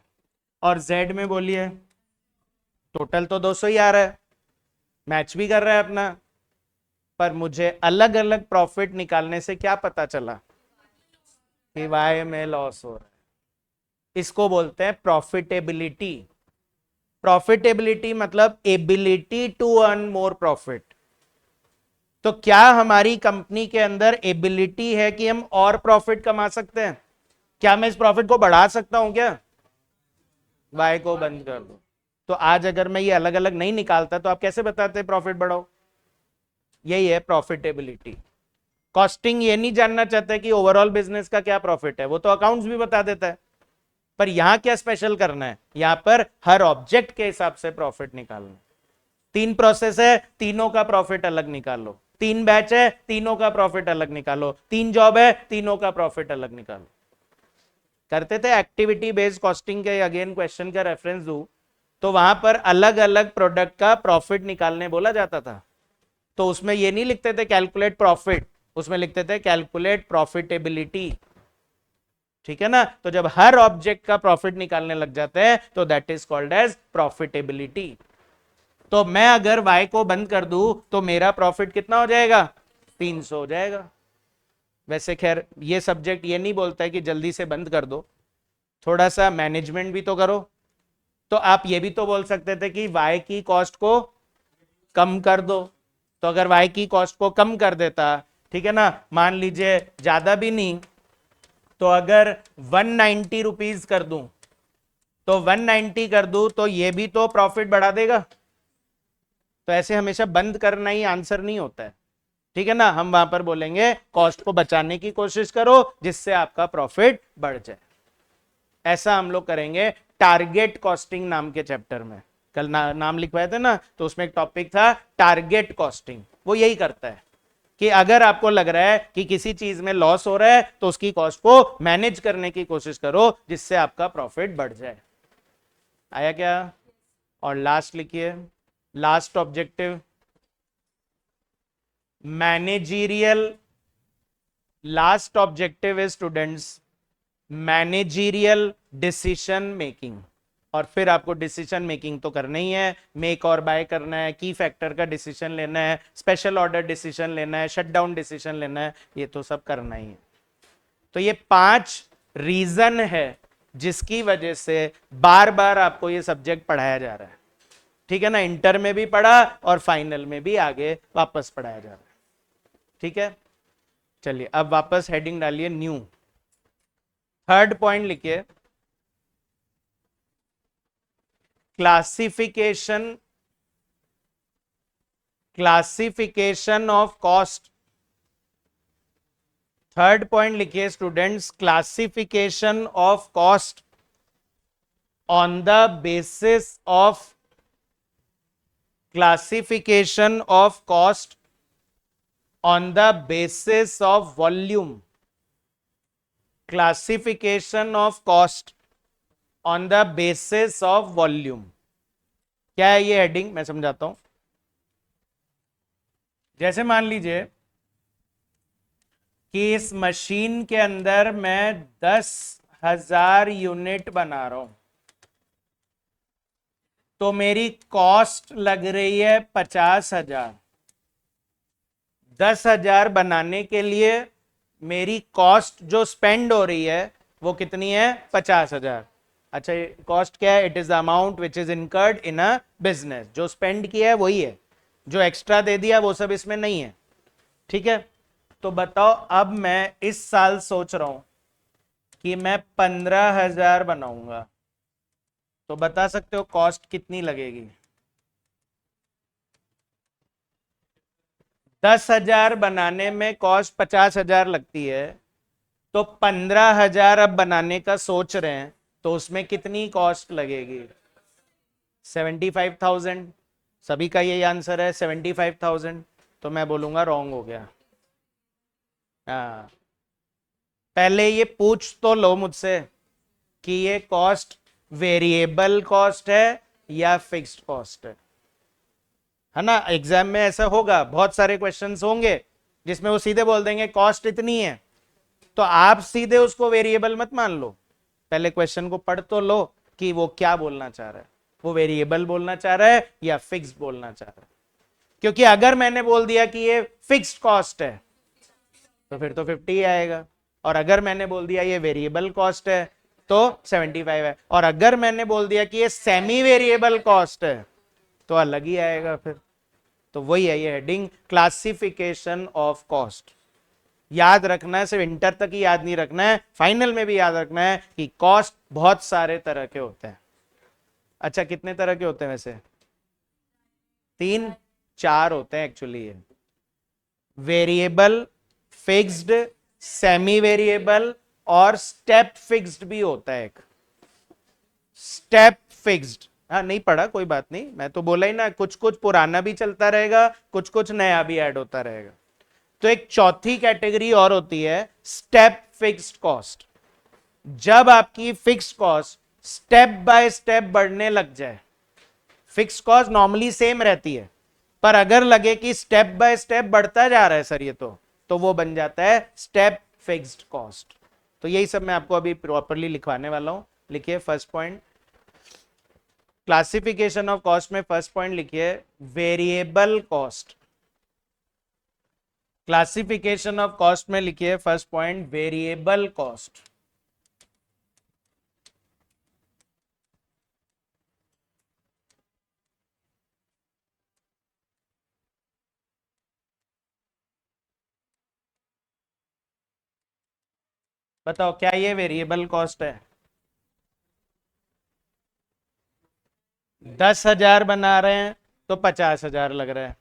और जेड में बोलिए टोटल तो 200 ही आ रहा है, मैच भी कर रहा है अपना। पर मुझे अलग अलग प्रॉफिट निकालने से क्या पता चला कि वाई में लॉस हो रहा है। इसको बोलते हैं प्रॉफिटेबिलिटी। प्रॉफिटेबिलिटी मतलब ability to earn more profit. तो क्या हमारी कंपनी के अंदर एबिलिटी है कि हम और प्रॉफिट कमा सकते हैं? क्या मैं इस प्रॉफिट को बढ़ा सकता हूं क्या? वाई को बंद कर दो। तो आज अगर मैं ये अलग अलग नहीं निकालता तो आप कैसे बताते प्रॉफिट बढ़ाओ? यही है प्रॉफिटेबिलिटी। कॉस्टिंग ये नहीं जानना चाहता है कि ओवरऑल बिजनेस का क्या प्रॉफिट है, वो तो अकाउंट्स भी बता देता है। पर यहां क्या स्पेशल करना है, यहां पर हर ऑब्जेक्ट के हिसाब से प्रॉफिट निकालना। 3 प्रोसेस है, तीनों का प्रॉफिट अलग निकालो। 3 बैच है, तीनों का प्रॉफिट अलग निकालो। 3 जॉब है, तीनों का प्रॉफिट अलग निकालो। करते थे एक्टिविटी बेस्ड कॉस्टिंग के, अगेन क्वेश्चन का रेफरेंस दूं तो वहां पर अलग अलग प्रोडक्ट का प्रॉफिट निकालने बोला जाता था। तो उसमें ये नहीं लिखते थे कैलकुलेट प्रॉफिट, उसमें लिखते थे कैलकुलेट प्रॉफिटेबिलिटी। ठीक है ना? तो जब हर ऑब्जेक्ट का प्रॉफिट निकालने लग जाते हैं तो that is called as profitability. तो मैं अगर y को बंद कर दूं तो मेरा प्रॉफिट कितना हो जाएगा, 300 हो जाएगा। वैसे खैर ये सब्जेक्ट ये नहीं बोलता है कि जल्दी से बंद कर दो, थोड़ा सा मैनेजमेंट भी तो करो। तो आप ये भी तो बोल सकते थे कि y की कॉस्ट को कम कर दो। तो अगर y की कॉस्ट को कम कर देता, ठीक है ना, मान लीजिए ज्यादा भी नहीं, तो अगर 190 रुपीज कर दूं, तो 190 कर दूं तो ये भी तो प्रॉफिट बढ़ा देगा। तो ऐसे हमेशा बंद करना ही आंसर नहीं होता है। ठीक है ना, हम वहां पर बोलेंगे कॉस्ट को बचाने की कोशिश करो जिससे आपका प्रॉफिट बढ़ जाए। ऐसा हम लोग करेंगे टारगेट कॉस्टिंग नाम के चैप्टर में। कल नाम लिखवाए थे ना, तो उसमें एक टॉपिक था टारगेट कॉस्टिंग। वो यही करता है कि अगर आपको लग रहा है कि किसी चीज में लॉस हो रहा है तो उसकी कॉस्ट को मैनेज करने की कोशिश करो जिससे आपका प्रॉफिट बढ़ जाए। आया क्या? और लास्ट लिखिए, last objective managerial. Last objective is students managerial decision making. और फिर आपको डिसीजन मेकिंग तो करना ही है, मेक और बाय करना है, की फैक्टर का डिसीजन लेना है, स्पेशल ऑर्डर डिसीजन लेना है, शट डाउन डिसीजन लेना है, ये तो सब करना ही है। तो ये 5 रीजन है जिसकी वजह से बार बार आपको ये सब्जेक्ट पढ़ाया जा रहा है। ठीक है ना, इंटर में भी पढ़ा और फाइनल में भी आगे वापस पढ़ाया जा रहा है। ठीक है, चलिए अब वापस हेडिंग डालिए न्यू। थर्ड पॉइंट लिखिए classification, classification of cost. Third point लिखिए students classification of cost on the basis of, classification of cost on the basis of volume. Classification of cost on the basis of volume. क्या है ये हेडिंग, मैं समझाता हूं। जैसे मान लीजिए कि इस मशीन के अंदर मैं 10,000 यूनिट बना रहा हूं, तो मेरी कॉस्ट लग रही है 50,000। 10,000 बनाने के लिए मेरी कॉस्ट जो स्पेंड हो रही है वो कितनी है, 50,000। अच्छा, कॉस्ट क्या है? It is the amount which is incurred in a business. जो स्पेंड किया है वही है, जो एक्स्ट्रा दे दिया वो सब इसमें नहीं है। ठीक है, तो बताओ अब मैं इस साल सोच रहा हूं कि मैं 15,000 बनाऊंगा, तो बता सकते हो कॉस्ट कितनी लगेगी? 10,000 बनाने में कॉस्ट 50,000 लगती है, तो 15,000 अब बनाने का सोच रहे हैं, तो उसमें कितनी कॉस्ट लगेगी? 75,000। सभी का यही आंसर है 75,000। तो मैं बोलूंगा रॉन्ग हो गया। हाँ, पहले ये पूछ तो लो मुझसे कि ये कॉस्ट वेरिएबल कॉस्ट है या फिक्स्ड कॉस्ट है ना? एग्जाम में ऐसा होगा, बहुत सारे क्वेश्चंस होंगे जिसमें वो सीधे बोल देंगे कॉस्ट इतनी है, तो आप सीधे उसको वेरिएबल मत मान लो, पहले क्वेश्चन को पढ़ तो लो कि वो क्या बोलना चाह रहा है, वो वेरिएबल बोलना चाह रहा है या फिक्स्ड बोलना चाह रहा है। क्योंकि अगर मैंने बोल दिया कि ये फिक्स्ड कॉस्ट है तो फिर तो 50 आएगा, और अगर मैंने बोल दिया ये वेरिएबल कॉस्ट है तो 75 है, और अगर मैंने बोल दिया कि ये सेमी वेरिएबल कॉस्ट है तो अलग ही आएगा फिर। तो वही है ये हेडिंग, क्लासिफिकेशन ऑफ कॉस्ट। याद रखना है, सिर्फ इंटर तक ही याद नहीं रखना है, फाइनल में भी याद रखना है कि कॉस्ट बहुत सारे तरह के होते हैं। अच्छा, कितने तरह के होते हैं वैसे? 3 4 होते हैं एक्चुअली। ये वेरिएबल, फिक्स्ड, सेमी वेरिएबल और स्टेप फिक्स्ड भी होता है एक। स्टेप फिक्स्ड, हाँ नहीं पढ़ा कोई बात नहीं, मैं तो बोला ही ना, कुछ कुछ पुराना भी चलता रहेगा, कुछ कुछ नया भी ऐड होता रहेगा। तो एक चौथी कैटेगरी और होती है स्टेप फिक्स्ड कॉस्ट। जब आपकी fixed cost step by step बढ़ने लग जाए, फिक्स्ड कॉस्ट नॉर्मली सेम रहती है, पर अगर लगे कि स्टेप बाय स्टेप बढ़ता जा रहा है सर ये तो वो बन जाता है स्टेप फिक्स्ड कॉस्ट। तो यही सब मैं आपको अभी प्रॉपर्ली लिखवाने वाला हूं। लिखिए first point, classification of cost में फर्स्ट पॉइंट लिखिए variable cost. Classification of cost में लिखिए फर्स्ट पॉइंट वेरिएबल कॉस्ट। बताओ क्या ये वेरिएबल कॉस्ट है? 10,000 बना रहे हैं तो 50,000 लग रहा है,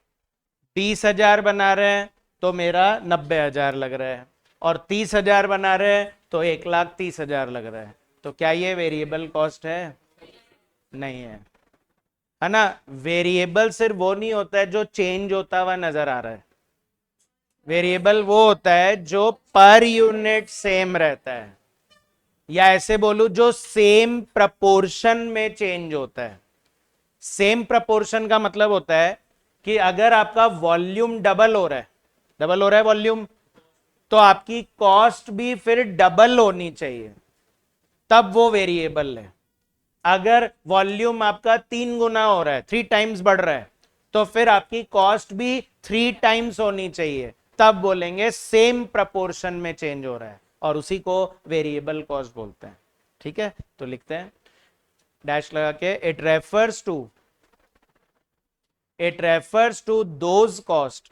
20,000 बना रहे हैं तो मेरा 90,000 लग रहा है, और 30,000 बना रहे हैं तो 1,30,000 लग रहा है। तो क्या ये वेरिएबल कॉस्ट है? नहीं है ना? वेरिएबल सिर्फ वो नहीं होता है जो चेंज होता हुआ नजर आ रहा है, वेरिएबल वो होता है जो पर यूनिट सेम रहता है, या ऐसे बोलूं जो सेम प्रपोर्शन में चेंज होता है। सेम प्रपोर्शन का मतलब होता है कि अगर आपका वॉल्यूम डबल हो रहा है, डबल हो रहा है वॉल्यूम, तो आपकी कॉस्ट भी फिर डबल होनी चाहिए, तब वो वेरिएबल है। अगर वॉल्यूम आपका 3 गुना हो रहा है, 3 टाइम्स बढ़ रहा है, तो फिर आपकी कॉस्ट भी 3 टाइम्स होनी चाहिए, तब बोलेंगे सेम प्रपोर्शन में चेंज हो रहा है, और उसी को वेरिएबल कॉस्ट बोलते हैं। ठीक है, तो लिखते हैं डैश लगा के, it refers to those cost,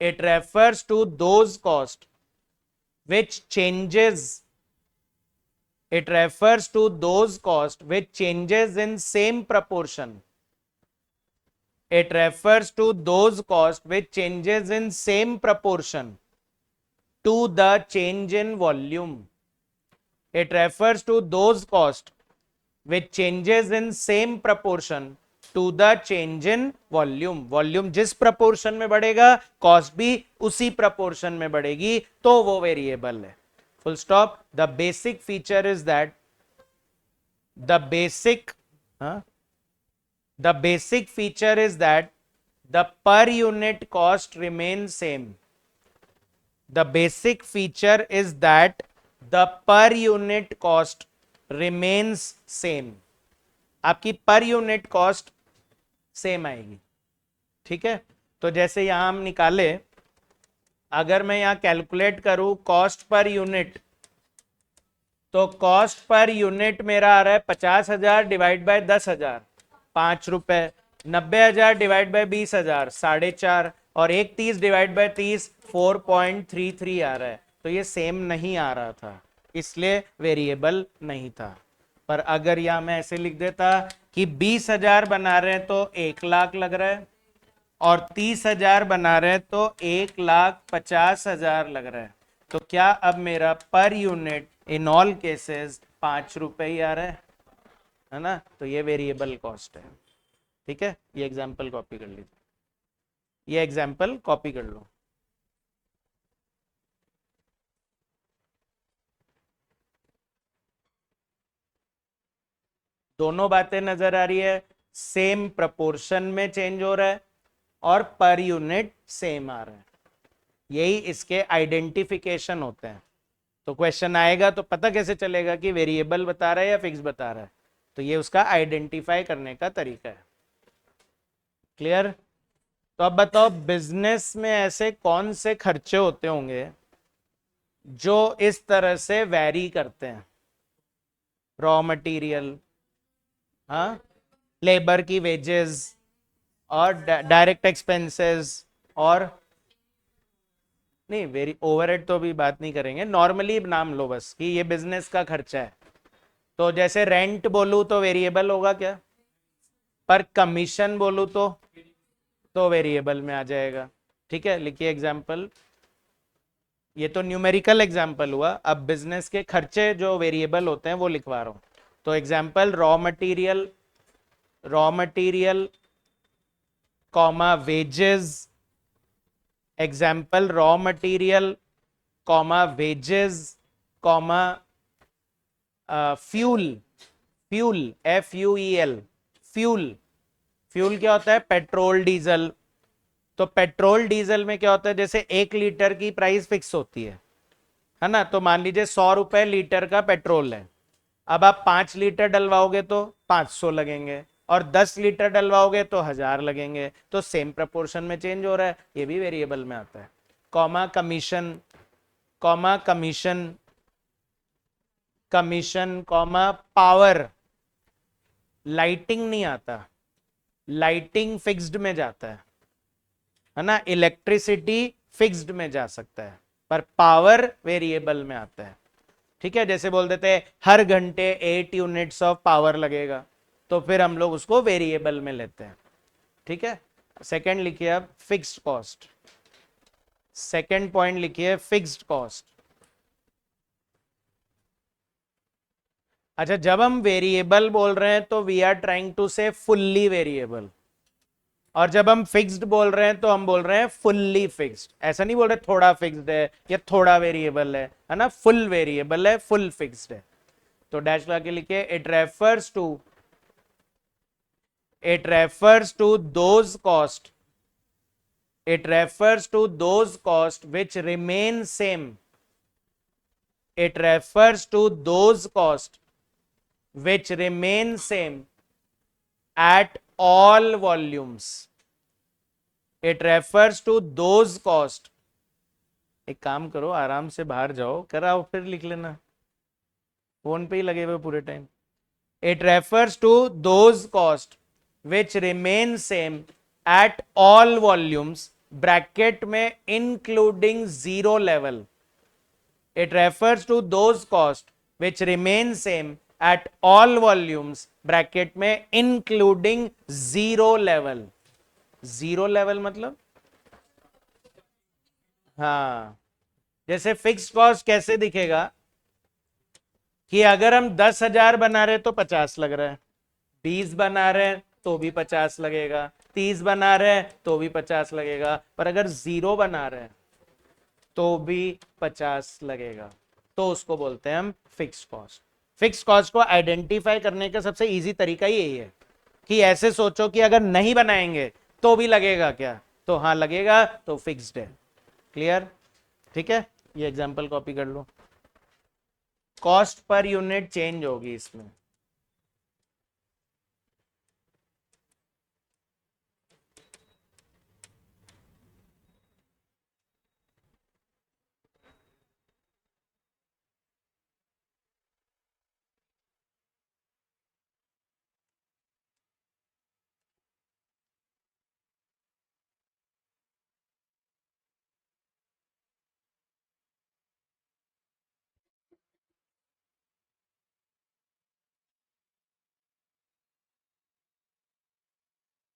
it refers to those cost which changes, it refers to those cost which changes in same proportion, it refers to those cost which changes in same proportion to the change in volume, it refers to those cost which changes in same proportion to the change in volume. Volume जिस प्रपोर्शन में बढ़ेगा कॉस्ट भी उसी प्रपोर्शन में बढ़ेगी, तो वो वेरिएबल है। Full stop. The basic feature is that the basic feature is that the per unit cost remain same. The basic feature is that the per unit cost remains same. आपकी पर यूनिट कॉस्ट सेम आएगी। ठीक है, तो जैसे यहां हम निकाले, अगर मैं यहां कैलकुलेट करूं कॉस्ट पर यूनिट, तो कॉस्ट पर यूनिट मेरा आ रहा है 50,000 डिवाइड बाय 10,000 ₹5, 90,000 डिवाइड बाय 20,000 4.5, और 130 डिवाइड बाय 30 4.33 आ रहा है। तो ये सेम नहीं आ रहा था, इसलिए वेरिएबल नहीं था। पर अगर यहां मैं ऐसे लिख देता कि 20,000 बना रहे हैं तो 1,00,000 लग रहा है, और 30,000 बना रहे हैं तो 1,50,000 लग रहा है, तो क्या अब मेरा per unit in all cases 5 रुपए ही आ रहा है ना, तो ये वेरिएबल कॉस्ट है। ठीक है, ये एग्जाम्पल कॉपी कर लीजिए, ये एग्जाम्पल कॉपी कर लो। दोनों बातें नजर आ रही है, सेम प्रपोर्शन में चेंज हो रहा है और पर यूनिट सेम आ रहा है, यही इसके आइडेंटिफिकेशन होते हैं। तो क्वेश्चन आएगा तो पता कैसे चलेगा कि वेरिएबल बता रहा है या फिक्स बता रहा है, तो ये उसका आइडेंटिफाई करने का तरीका है। क्लियर? तो अब बताओ बिजनेस में ऐसे कौन से खर्चे होते होंगे जो इस तरह से वैरी करते हैं? रॉ मटेरियल, हाँ, लेबर की वेजेस और डायरेक्ट एक्सपेंसेस, और नहीं वेरी ओवरहेड तो अभी बात नहीं करेंगे, नॉर्मली नाम लो बस कि ये बिजनेस का खर्चा है। तो जैसे रेंट बोलूं तो वेरिएबल होगा क्या? पर कमीशन बोलूं तो वेरिएबल में आ जाएगा। ठीक है, लिखिए एग्जाम्पल, ये तो न्यूमेरिकल एग्जाम्पल हुआ, अब बिजनेस के खर्चे जो वेरिएबल होते हैं वो लिखवा रहा हूं। तो example raw material comma wages, example raw material comma wages comma fuel, fuel FUEL, fuel, fuel क्या होता है? Petrol diesel. तो पेट्रोल डीजल में क्या होता है, जैसे 1 लीटर की प्राइस फिक्स होती है ना, तो मान लीजिए 100 रुपए लीटर का पेट्रोल है। अब आप 5 लीटर डलवाओगे तो 500 लगेंगे, और 10 लीटर डलवाओगे तो 1000 लगेंगे। तो सेम प्रपोर्शन में चेंज हो रहा है, ये भी वेरिएबल में आता है। Comma commission, comma commission, commission comma power, lighting नहीं आता, लाइटिंग फिक्स्ड में जाता है ना, इलेक्ट्रिसिटी फिक्स्ड में जा सकता है, पर पावर वेरिएबल में आता है। ठीक है, जैसे बोल देते हैं हर घंटे 8 यूनिट्स ऑफ पावर लगेगा, तो फिर हम लोग उसको वेरिएबल में लेते हैं। ठीक है, सेकंड लिखिए अब फिक्स्ड कॉस्ट, सेकंड पॉइंट लिखिए फिक्स्ड कॉस्ट। अच्छा, जब हम वेरिएबल बोल रहे हैं तो वी आर ट्राइंग टू से फुल्ली वेरिएबल, और जब हम फिक्स्ड बोल रहे हैं तो हम बोल रहे हैं फुल्ली फिक्स्ड। ऐसा नहीं बोल रहे थोड़ा फिक्स्ड है या थोड़ा वेरिएबल है ना, फुल वेरिएबल है, फुल फिक्स्ड है। तो डैश लगा के लिखिए it refers to those cost, it refers to those cost which remain same, it refers to those cost which remain same at all volumes, it refers to those cost। एक काम करो, आराम से बाहर जाओ, कराओ फिर लिख लेना, फोन पे ही लगे हुए पूरे time. It refers to those cost which remain same at all volumes, bracket में including zero level. It refers to those cost which remain same at all volumes, bracket में including zero level. Zero level मतलब, हाँ, जैसे फिक्स कॉस्ट कैसे दिखेगा कि अगर हम 10,000 बना रहे तो 50 लग रहा है, 20 बना रहे हैं तो भी 50 लगेगा, 30 बना रहे हैं तो भी 50 लगेगा, पर अगर 0 बना रहे हैं तो भी 50 लगेगा। तो उसको बोलते हैं हम फिक्स कॉस्ट। फिक्स कॉस्ट को आइडेंटिफाई करने का सबसे इजी तरीका यही है कि ऐसे सोचो कि अगर नहीं बनाएंगे तो भी लगेगा क्या, तो हाँ लगेगा, तो फिक्स्ड है। क्लियर? ठीक है, ये एग्जांपल कॉपी कर लो, कॉस्ट पर यूनिट चेंज होगी इसमें।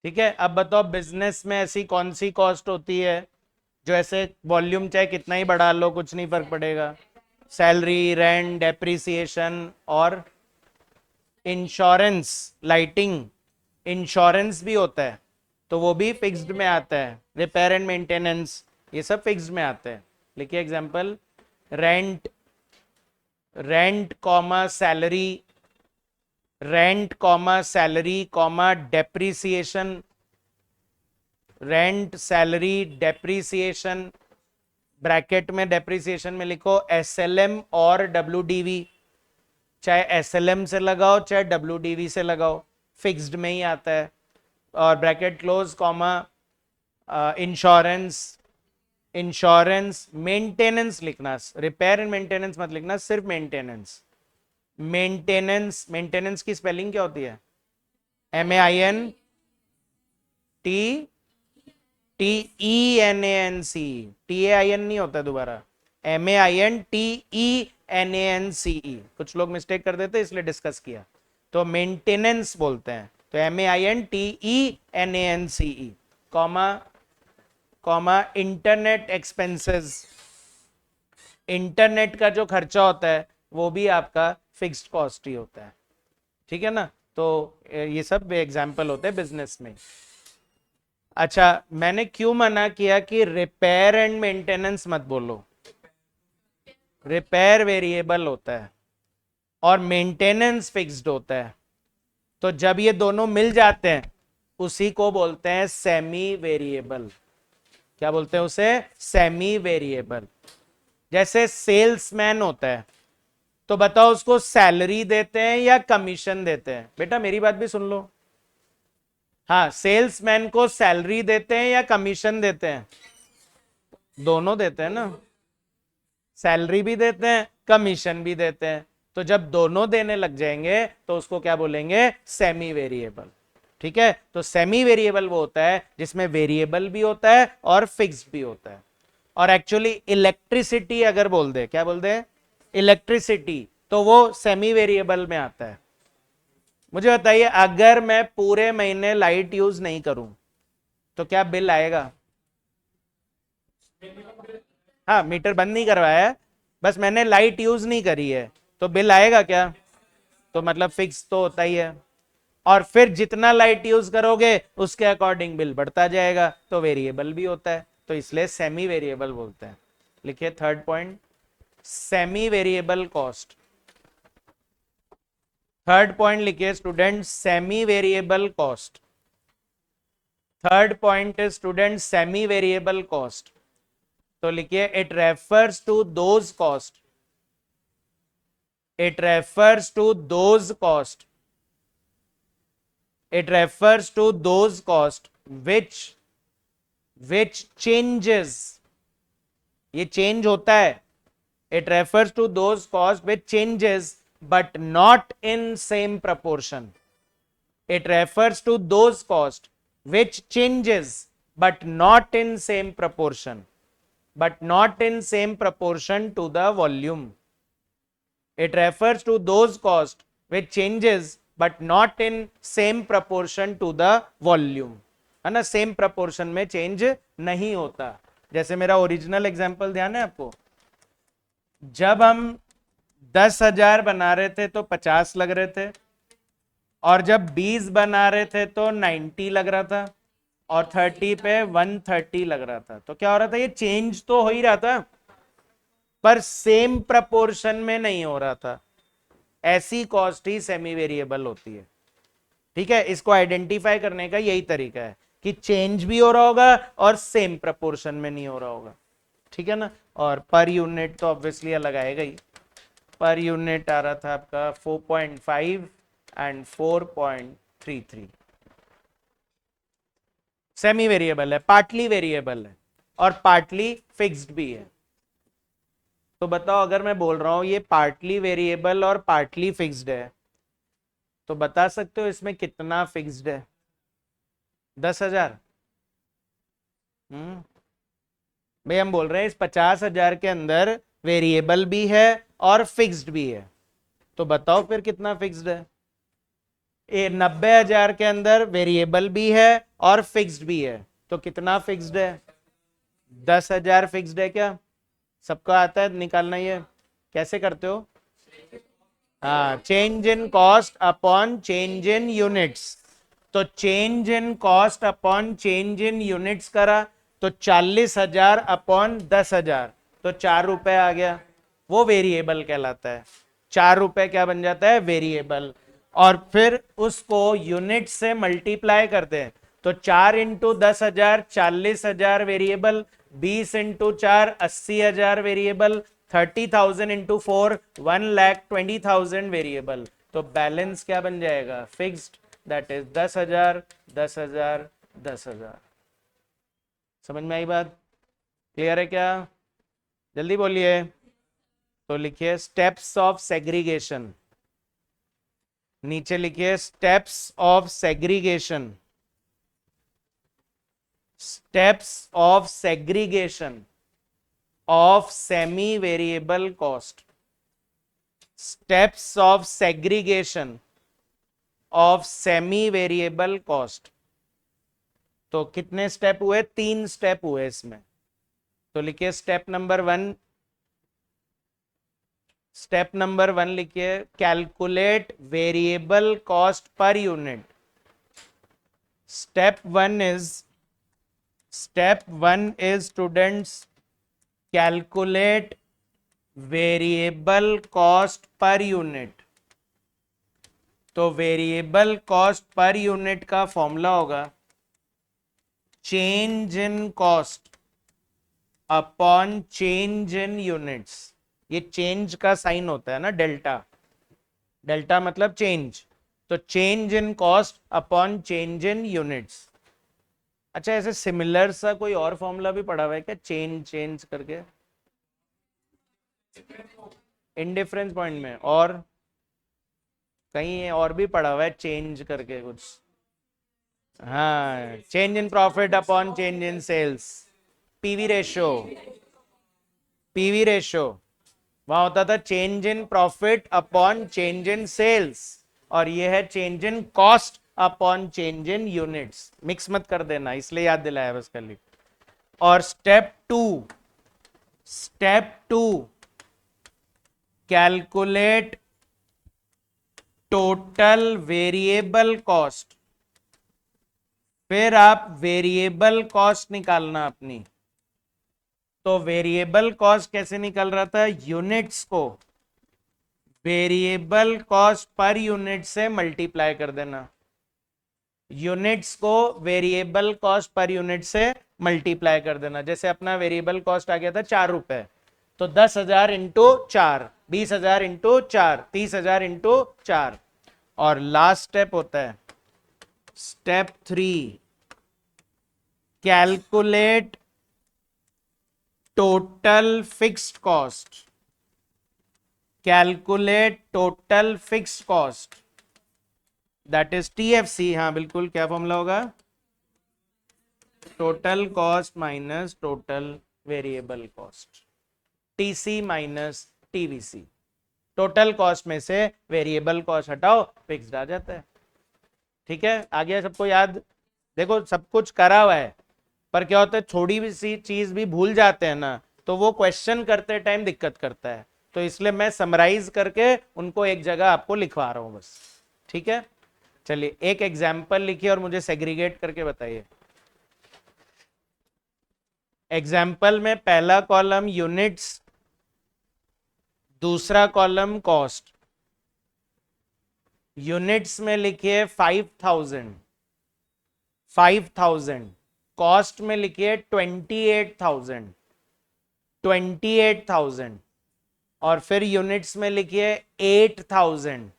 ठीक है, अब बताओ बिजनेस में ऐसी कौन सी कॉस्ट होती है जो ऐसे वॉल्यूम चाहे कितना ही बढ़ा लो कुछ नहीं फर्क पड़ेगा, सैलरी, रेंट, डेप्रिसिएशन और इंश्योरेंस, लाइटिंग इंश्योरेंस भी होता है तो वो भी फिक्स्ड में आता है। रिपेयर एंड मेंटेनेंस ये सब फिक्स्ड में आते हैं। लिखिए example, rent, rent comma salary, rent comma salary comma depreciation, rent salary depreciation, bracket में डेप्रिसिएशन में लिखो एसएलएम और डब्ल्यूडीवी, चाहे एसएलएम से लगाओ चाहे डब्ल्यूडीवी से लगाओ, फिक्स्ड में ही आता है। और bracket close comma insurance, insurance, maintenance लिखना, रिपेयर एंड मेंटेनेंस मत लिखना, सिर्फ मेंटेनेंस। मेंटेनेंस, मेंटेनेंस की स्पेलिंग क्या होती है? MAINTENANCE, TAIN नहीं होता दोबारा, MAINTENANCE। कुछ लोग मिस्टेक कर देते इसलिए डिस्कस किया, तो मेंटेनेंस बोलते हैं, तो MAINTENANCE comma comma internet expenses, internet का जो खर्चा होता है वो भी आपका फिक्स्ड कॉस्ट ही होता है। ठीक है ना, तो ये सब एग्जाम्पल होते हैं बिजनेस में। अच्छा, मैंने क्यों मना किया कि रिपेयर एंड मेंटेनेंस मत बोलो? रिपेयर वेरिएबल होता है और मेंटेनेंस फिक्स्ड होता है, तो जब ये दोनों मिल जाते हैं उसी को बोलते हैं सेमी वेरिएबल। क्या बोलते हैं उसे? Semi variable. जैसे सेल्समैन होता है, तो बताओ उसको सैलरी देते हैं या कमीशन देते हैं? बेटा मेरी बात भी सुन लो। हाँ, सेल्समैन को सैलरी देते हैं या कमीशन देते हैं? दोनों देते हैं ना, सैलरी भी देते हैं कमीशन भी देते हैं। तो जब दोनों देने लग जाएंगे तो उसको क्या बोलेंगे? Semi variable. ठीक है, तो सेमी वेरिएबल वो होता है जिसमें वेरिएबल भी होता है और फिक्स्ड भी होता है। और एक्चुअली इलेक्ट्रिसिटी अगर बोल दे, क्या बोल दे? इलेक्ट्रिसिटी, तो वो सेमी वेरिएबल में आता है। मुझे बताइए, अगर मैं पूरे महीने लाइट यूज नहीं करूं तो क्या बिल आएगा? हाँ, मीटर बंद नहीं करवाया है, बस मैंने लाइट यूज नहीं करी है, तो बिल आएगा क्या? तो मतलब फिक्स तो होता ही है। और फिर जितना लाइट यूज करोगे उसके अकॉर्डिंग बिल बढ़ता जाएगा, तो वेरिएबल भी होता है, तो इसलिए सेमी वेरिएबल बोलते हैं। लिखिए third point, semi variable cost. Third point लिखिए student, semi variable cost. Third point is student semi variable cost. तो लिखिए it refers to those cost, it refers to those cost, it refers to those cost which changes, ये change होता है, it refers to those cost which changes but not in same proportion, it refers to those cost which changes but not in same proportion, but not in same proportion to the volume, it refers to those cost which changes but not in same proportion to the volume, है ना, सेम प्रपोर्शन में चेंज नहीं होता। जैसे मेरा ओरिजिनल एग्जांपल ध्यान है आपको, जब हम 10,000 बना रहे थे तो 50 लग रहे थे, और जब 20 बना रहे थे तो 90 लग रहा था, और 30 पे 130 लग रहा था। तो क्या हो रहा था? ये चेंज तो हो ही रहा था पर सेम प्रपोर्शन में नहीं हो रहा था। ऐसी कॉस्ट ही सेमी वेरिएबल होती है। ठीक है, इसको आइडेंटिफाई करने का यही तरीका है कि चेंज भी हो रहा होगा और सेम प्रपोर्शन में नहीं हो रहा होगा। ठीक है ना, और पर यूनिट तो ऑब्वियसली अलग आएगा ही। पर यूनिट आ रहा था आपका 4.5 एंड 4.33। सेमी वेरिएबल है, पार्टली वेरिएबल है और पार्टली फिक्स्ड भी है। तो बताओ, अगर मैं बोल रहा हूं ये पार्टली वेरिएबल और पार्टली फिक्स्ड है, तो बता सकते हो इसमें कितना फिक्स्ड है? 10,000। भाई हम बोल रहे हैं इस 50,000 के अंदर वेरिएबल भी है और फिक्स्ड भी है, तो बताओ फिर कितना फिक्स्ड है? 90,000 के अंदर वेरिएबल भी है और फिक्स्ड भी है, तो कितना फिक्स्ड है? 10,000 फिक्स्ड है क्या? सबका आता है निकालना ये? कैसे करते हो? हाँ, change in cost upon change in units. तो change in cost upon change in units करा तो 40,000 अपॉन 10,000, तो 4 रुपए आ गया, वो वेरिएबल कहलाता है। 4 रुपए क्या बन जाता है? वेरिएबल। और फिर उसको यूनिट से मल्टीप्लाई करते हैं, तो 4 into 10,000 40,000 variable, 20 into 4 80,000 variable, 30,000 into 4 1,20,000 variable. तो बैलेंस क्या बन जाएगा? Fixed, that is 10,000 10,000 10,000। समझ में आई बात? क्लियर है क्या? जल्दी बोलिए। तो लिखिए स्टेप्स ऑफ सेग्रीगेशन, नीचे लिखिए steps of segregation, steps of segregation of semi variable cost, steps of segregation of semi variable cost. तो कितने स्टेप हुए? 3 स्टेप हुए इसमें। तो लिखिए स्टेप नंबर 1, स्टेप नंबर 1 लिखिए calculate variable cost per unit. Step 1 is students calculate variable cost per unit. तो वेरिएबल कॉस्ट पर यूनिट का फॉर्मूला होगा change in cost upon change in units. ये चेंज का साइन होता है ना, डेल्टा, डेल्टा मतलब चेंज। तो change in cost upon change in units. अच्छा, ऐसे सिमिलर सा कोई और फॉर्मूला भी पढ़ा हुआ है क्या? चेंज चेंज करके इंडिफरेंस पॉइंट में, और कहीं और भी पढ़ा हुआ है चेंज करके कुछ। हाँ, change in profit upon change in sales, PV ratio, PV ratio. वहां होता था change in profit upon change in sales, और ये है change in cost upon change in units. Mix मत कर देना, इसलिए याद दिलाया बस खाली। और step two calculate total variable cost. फिर आप वेरिएबल कॉस्ट निकालना अपनी। तो वेरिएबल कॉस्ट कैसे निकल रहा था? यूनिट्स को वेरिएबल कॉस्ट पर यूनिट से मल्टीप्लाई कर देना, यूनिट्स को वेरिएबल कॉस्ट पर यूनिट से मल्टीप्लाई कर देना। जैसे अपना वेरिएबल कॉस्ट आ गया था 4 रुपए, तो 10,000 इंटू 4, 20,000 इंटू 4, 30,000 इंटू 4। और लास्ट स्टेप होता है step 3, calculate total fixed cost. Calculate total fixed cost, that is TFC. हाँ बिल्कुल, क्या फॉर्मूला होगा? Total cost minus total variable cost, TC minus TVC. Total cost में से वेरिएबल कॉस्ट हटाओ, फिक्स्ड आ जाता है। ठीक है, आ गया सबको याद? देखो सब कुछ करा हुआ है, पर क्या होता है थोड़ी भी सी चीज भी भूल जाते हैं ना, तो वो क्वेश्चन करते टाइम दिक्कत करता है। तो इसलिए मैं समराइज करके उनको एक जगह आपको लिखवा रहा हूं बस। ठीक है, चलिए एक एग्जाम्पल लिखिए और मुझे सेग्रीगेट करके बताइए। एग्जाम्पल में पहला कॉलम यूनिट्स, दूसरा कॉलम कॉस्ट। यूनिट्स में लिखिए 5,000, 5,000। कॉस्ट में लिखिए 28,000, 28,000। और फिर यूनिट्स में लिखिए 8,000,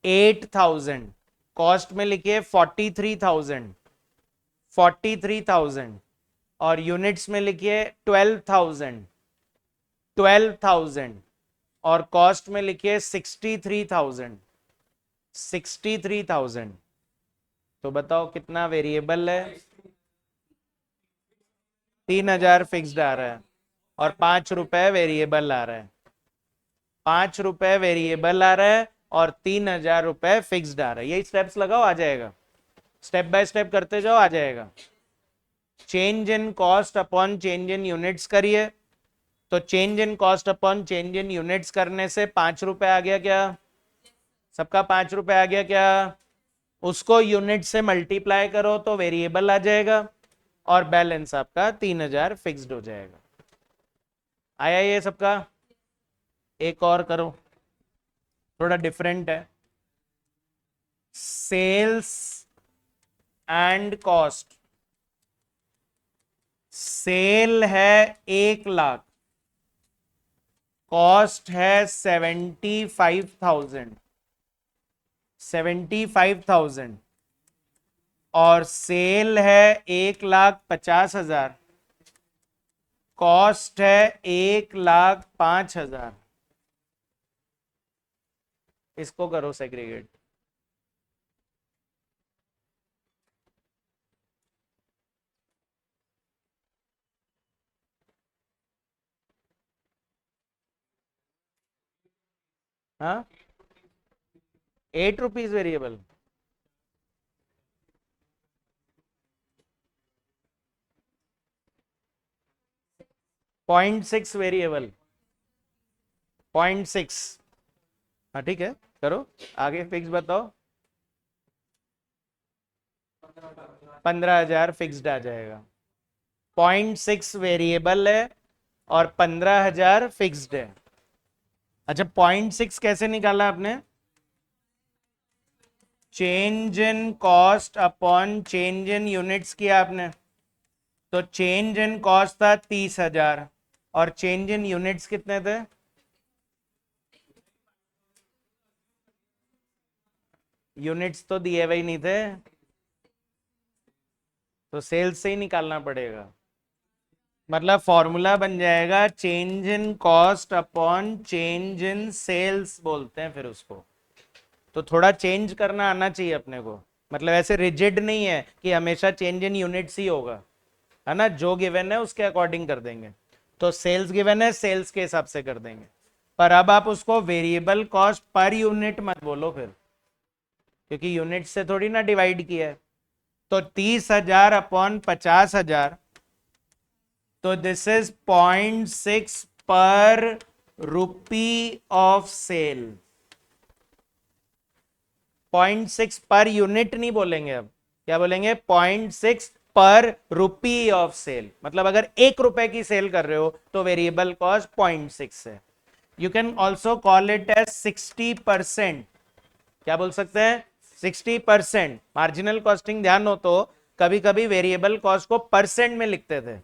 8,000। कॉस्ट में लिखिए 43,000, 43,000। और यूनिट्स में लिखिए 12,000, 12,000। और कॉस्ट में लिखिए 63,000, 63,000। तो बताओ कितना वेरिएबल है? 3,000 फिक्स्ड आ रहा है और 5 रुपए वेरिएबल आ रहा है। 5 रुपए वेरिएबल आ रहा है और 3,000 रुपए फिक्स्ड आ रहा है। यही स्टेप्स लगाओ, आ जाएगा। स्टेप बाय स्टेप करते जाओ, आ जाएगा। Change in cost upon change in units करिए, तो change in cost upon change in units करने से 5 रुपए आ गया क्या? सबका 5 रुपए आ गया क्या? उसको यूनिट से मल्टीप्लाई करो तो वेरिएबल आ जाएगा और बैलेंस आपका 3,000 फिक्स्ड हो जाएगा। आया ये सबका? एक और करो, थोड़ा डिफरेंट है। Sales and cost. सेल है 1 लाख, कॉस्ट है 75,000 और सेल है 1,50,000, कॉस्ट है 1,05,000। इसको करो सेग्रीगेट। हाँ, 8 रुपीज वेरिएबल। 0.6 वेरिएबल, 0.6। हाँ ठीक है, करो आगे फिक्स बताओ। 15,000 फिक्स्ड आ जाएगा। 0.6 वेरिएबल है और 15,000 फिक्स्ड है। अच्छा, 0.6 कैसे निकाला आपने? Change in cost upon change in units किया आपने। तो चेंज इन कॉस्ट था 30,000 और चेंज इन यूनिट्स कितने थे? यूनिट्स तो दिए हुए ही नहीं थे, तो सेल्स से ही निकालना पड़ेगा। मतलब फॉर्मूला बन जाएगा change in cost upon change in sales बोलते हैं फिर उसको। तो थोड़ा चेंज करना आना चाहिए अपने को, मतलब ऐसे रिजिड नहीं है कि हमेशा चेंज इन यूनिट्स ही होगा, है ना। जो गिवन है उसके अकॉर्डिंग कर देंगे। तो सेल्स गिवन है, सेल्स के हिसाब से कर देंगे। पर अब आप उसको वेरिएबल कॉस्ट पर यूनिट मत बोलो फिर, क्योंकि यूनिट से थोड़ी ना डिवाइड किया है। तो 30,000 अपॉन 50,000, तो दिस इज 0.6 पर rupee of cell. 0.6 per unit नहीं बोलेंगे, अब क्या बोलेंगे? 0.6 पर रुपी ऑफ सेल। मतलब अगर 1 रुपए की सेल कर रहे हो तो वेरिएबल कॉस्ट 0.6 है। You can also call it as 60%। क्या बोल सकते हैं? 60%। मार्जिनल कॉस्टिंग ध्यान हो तो कभी कभी वेरिएबल कॉस्ट को परसेंट में लिखते थे,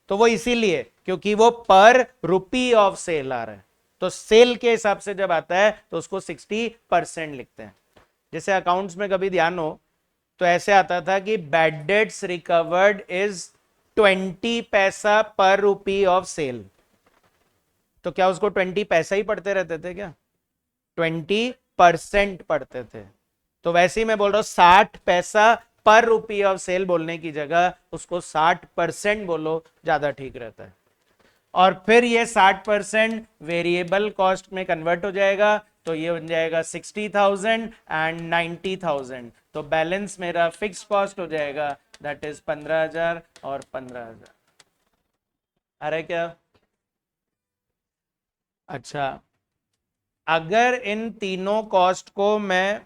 तो वो इसीलिए क्योंकि वो पर रुपी ऑफ सेल आ रहा है। तो सेल के हिसाब से जब आता है तो उसको 60% लिखते हैं। जैसे अकाउंट्स में कभी ध्यान हो तो ऐसे आता था कि बैड डेट्स रिकवर्ड इज 20 पैसा पर रुपी ऑफ सेल। तो क्या उसको 20 पैसा ही पढ़ते रहते थे क्या? 20% पढ़ते थे। तो वैसे ही मैं बोल रहा हूं 60 पैसा पर रुपी ऑफ सेल बोलने की जगह उसको 60% बोलो, ज्यादा ठीक रहता है। और फिर ये 60% वेरिएबल कॉस्ट में कन्वर्ट हो जाएगा, तो ये बन जाएगा 60,000 एंड 90,000। तो बैलेंस मेरा फिक्स कॉस्ट हो जाएगा, दैट इज 15,000 और 15,000। अरे क्या? अच्छा, अगर इन तीनों कॉस्ट को मैं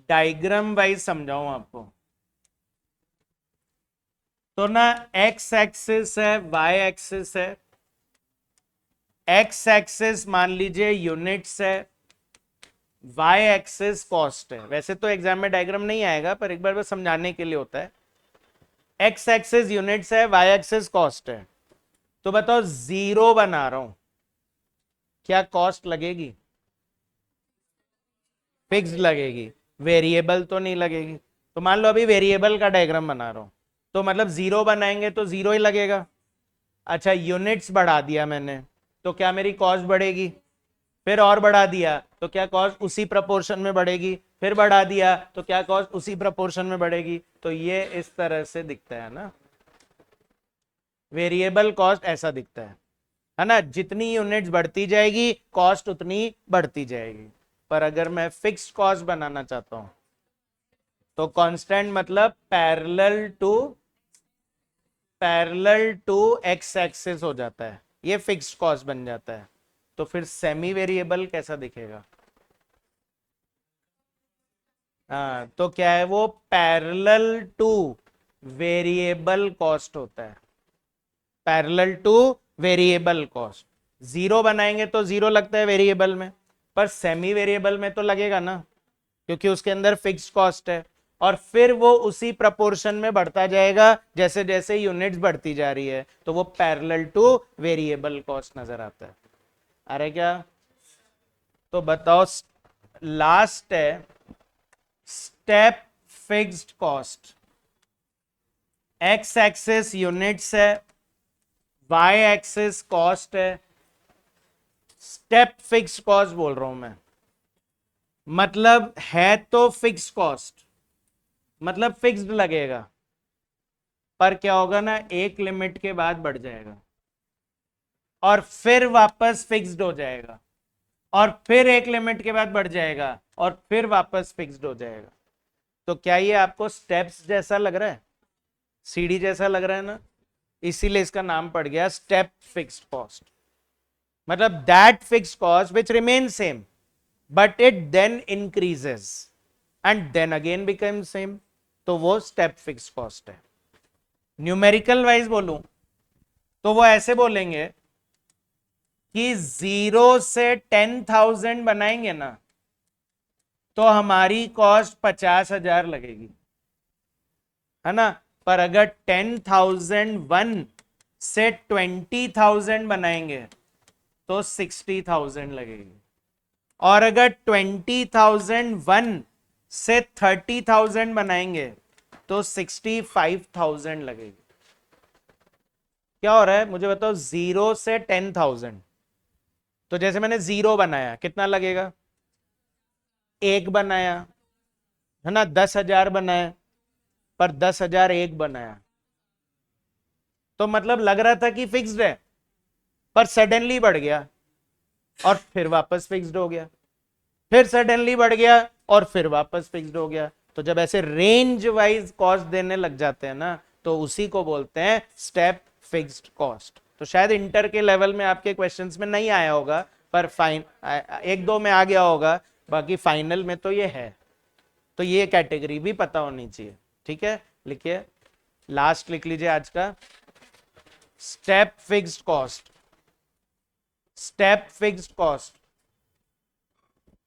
डायग्राम वाइज समझाऊं आपको, तो ना एक्स एक्सिस है, वाई एक्सिस है। एक्स एक्सिस मान लीजिए यूनिट्स है, वाई एक्सिस कॉस्ट है। वैसे तो एग्जाम में डायग्राम नहीं आएगा, पर एक बार बस समझाने के लिए होता है। एक्स एक्सिस यूनिट्स है, वाई एक्सिस कॉस्ट है। तो बताओ, जीरो बना रहा हूं, क्या कॉस्ट लगेगी? फिक्स्ड लगेगी, वेरिएबल तो नहीं लगेगी। तो मान लो अभी वेरिएबल का डायग्राम बना रहा हूं, तो मतलब जीरो बनाएंगे तो जीरो ही लगेगा। अच्छा, यूनिट्स बढ़ा दिया मैंने, तो क्या मेरी कॉस्ट बढ़ेगी? फिर और बढ़ा दिया तो क्या कॉस्ट उसी प्रपोर्शन में बढ़ेगी? फिर बढ़ा दिया तो क्या कॉस्ट उसी प्रपोर्शन में बढ़ेगी? तो ये इस तरह से दिखता है ना, वेरिएबल कॉस्ट ऐसा दिखता है ना। जितनी यूनिट्स बढ़ती जाएगी कॉस्ट उतनी बढ़ती जाएगी। पर अगर मैं फिक्स्ड कॉस्ट बनाना चाहता हूं तो कांस्टेंट मतलब पैरेलल टू एक्स एक्सिस हो जाता है। ये फिक्स्ड कॉस्ट बन जाता है। तो फिर सेमी वेरिएबल कैसा दिखेगा? हाँ, तो क्या है वो? पैरेलल टू वेरिएबल कॉस्ट होता है। Parallel two variable cost. Zero बनाएंगे तो जीरो लगता है वेरिएबल में, पर सेमी वेरिएबल में तो लगेगा ना, क्योंकि उसके अंदर फिक्स्ड कॉस्ट है। और फिर वो उसी प्रपोर्शन में बढ़ता जाएगा जैसे जैसे यूनिट्स बढ़ती जा रही है, तो वो पैरेलल टू वेरिएबल कॉस्ट नजर आता है। अरे क्या? तो बताओ, लास्ट है step fixed cost. X axis units है, वाई एक्सिस कॉस्ट है, स्टेप फिक्स्ड कॉस्ट बोल रहा हूं मैं। मतलब है तो फिक्स्ड कॉस्ट, मतलब फिक्स्ड लगेगा, पर क्या होगा ना, एक लिमिट के बाद बढ़ जाएगा और फिर वापस फिक्स्ड हो जाएगा, और फिर एक लिमिट के बाद बढ़ जाएगा और फिर वापस फिक्स्ड हो जाएगा। तो क्या ये आपको स्टेप्स जैसा लग रहा है? सीढ़ी जैसा लग रहा है ना? इसीलिए इसका नाम पड़ गया स्टेप फिक्स्ड कॉस्ट। मतलब that fixed cost which remain same but it then increases and then again become same, तो वो स्टेप फिक्स्ड कॉस्ट है। न्यूमेरिकल वाइज बोलूं तो वो ऐसे बोलेंगे कि 0 से 10,000 बनाएंगे ना, तो हमारी कॉस्ट 50,000 लगेगी, है ना। पर अगर 10,001 से 20,000 बनाएंगे तो 60,000 लगेगी। और अगर 20,001 से 30,000 बनाएंगे तो 65,000 लगेगी। क्या हो रहा है मुझे बताओ? 0 से 10,000, तो जैसे मैंने जीरो बनाया, कितना लगेगा? एक बनाया, है ना। 10,000 बनाया, पर 10,000 एक बनाया, तो मतलब लग रहा था कि फिक्स्ड है, पर सडनली बढ़ गया और फिर वापस फिक्स्ड हो गया, फिर सडनली बढ़ गया और फिर वापस फिक्स्ड हो गया। तो जब ऐसे रेंज वाइज कॉस्ट देने लग जाते हैं ना, तो उसी को बोलते हैं स्टेप फिक्स्ड कॉस्ट। तो शायद इंटर के लेवल में आपके क्वेश्चंस में नहीं आया होगा, पर फाइन एक दो में आ गया होगा, बाकी फाइनल में तो ये है। तो ये कैटेगरी भी पता होनी चाहिए। ठीक है, लिखिए, लास्ट लिख लीजिए आज का, step fixed cost. Step fixed cost,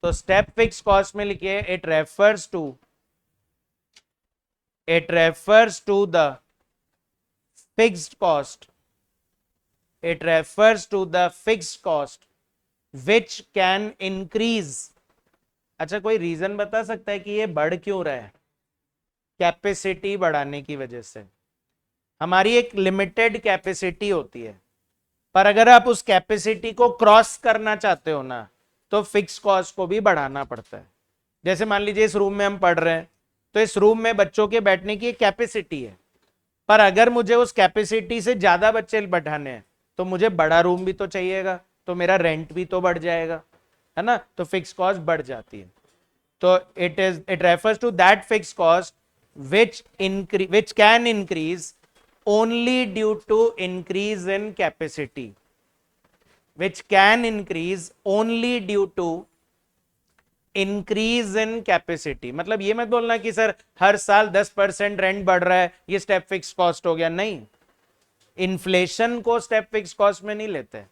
तो स्टेप फिक्स्ड कॉस्ट में लिखिए, it refers to the fixed cost, it refers to the fixed cost which can increase। अच्छा, कोई रीजन बता सकता है कि ये बढ़ क्यों रहा है? कैपेसिटी बढ़ाने की वजह से। हमारी एक लिमिटेड कैपेसिटी होती है, पर अगर आप उस कैपेसिटी को क्रॉस करना चाहते हो ना, तो फिक्स कॉस्ट को भी बढ़ाना पड़ता है। जैसे मान लीजिए इस रूम में हम पढ़ रहे हैं, तो इस रूम में बच्चों के बैठने की एक कैपेसिटी है, पर अगर मुझे उस कैपेसिटी से ज्यादा बच्चे बैठाने हैं, तो मुझे बड़ा रूम भी तो चाहिएगा, तो मेरा रेंट भी तो बढ़ जाएगा, है ना। तो फिक्स कॉस्ट बढ़ जाती है। तो it refers to that fix cost which can increase only due to increase in capacity, which can increase only due to increase in capacity. मतलब ये मत बोलना कि सर हर साल 10% रेंट बढ़ रहा है, ये स्टेप फिक्स कॉस्ट हो गया। नहीं, इन्फ्लेशन को स्टेप फिक्स कॉस्ट में नहीं लेते।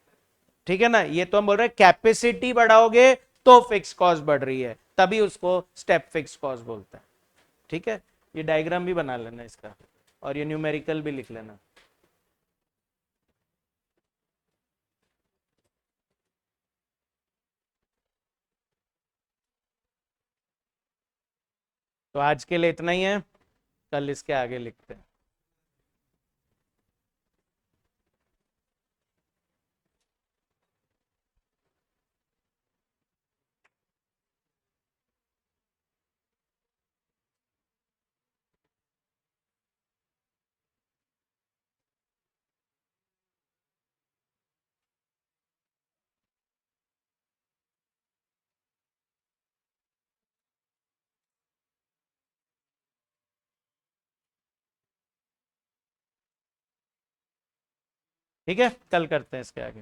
ठीक है ना, ये तो हम बोल रहे हैं कैपेसिटी बढ़ाओगे तो फिक्स कॉस्ट बढ़ रही है, तभी उसको स्टेप फिक्स कॉस्ट बोलते हैं। ठीक है, ये डायग्राम भी बना लेना इसका, और ये न्यूमेरिकल भी लिख लेना। तो आज के लिए इतना ही है, कल इसके आगे लिखते हैं। ठीक है, कल करते हैं इसके आगे।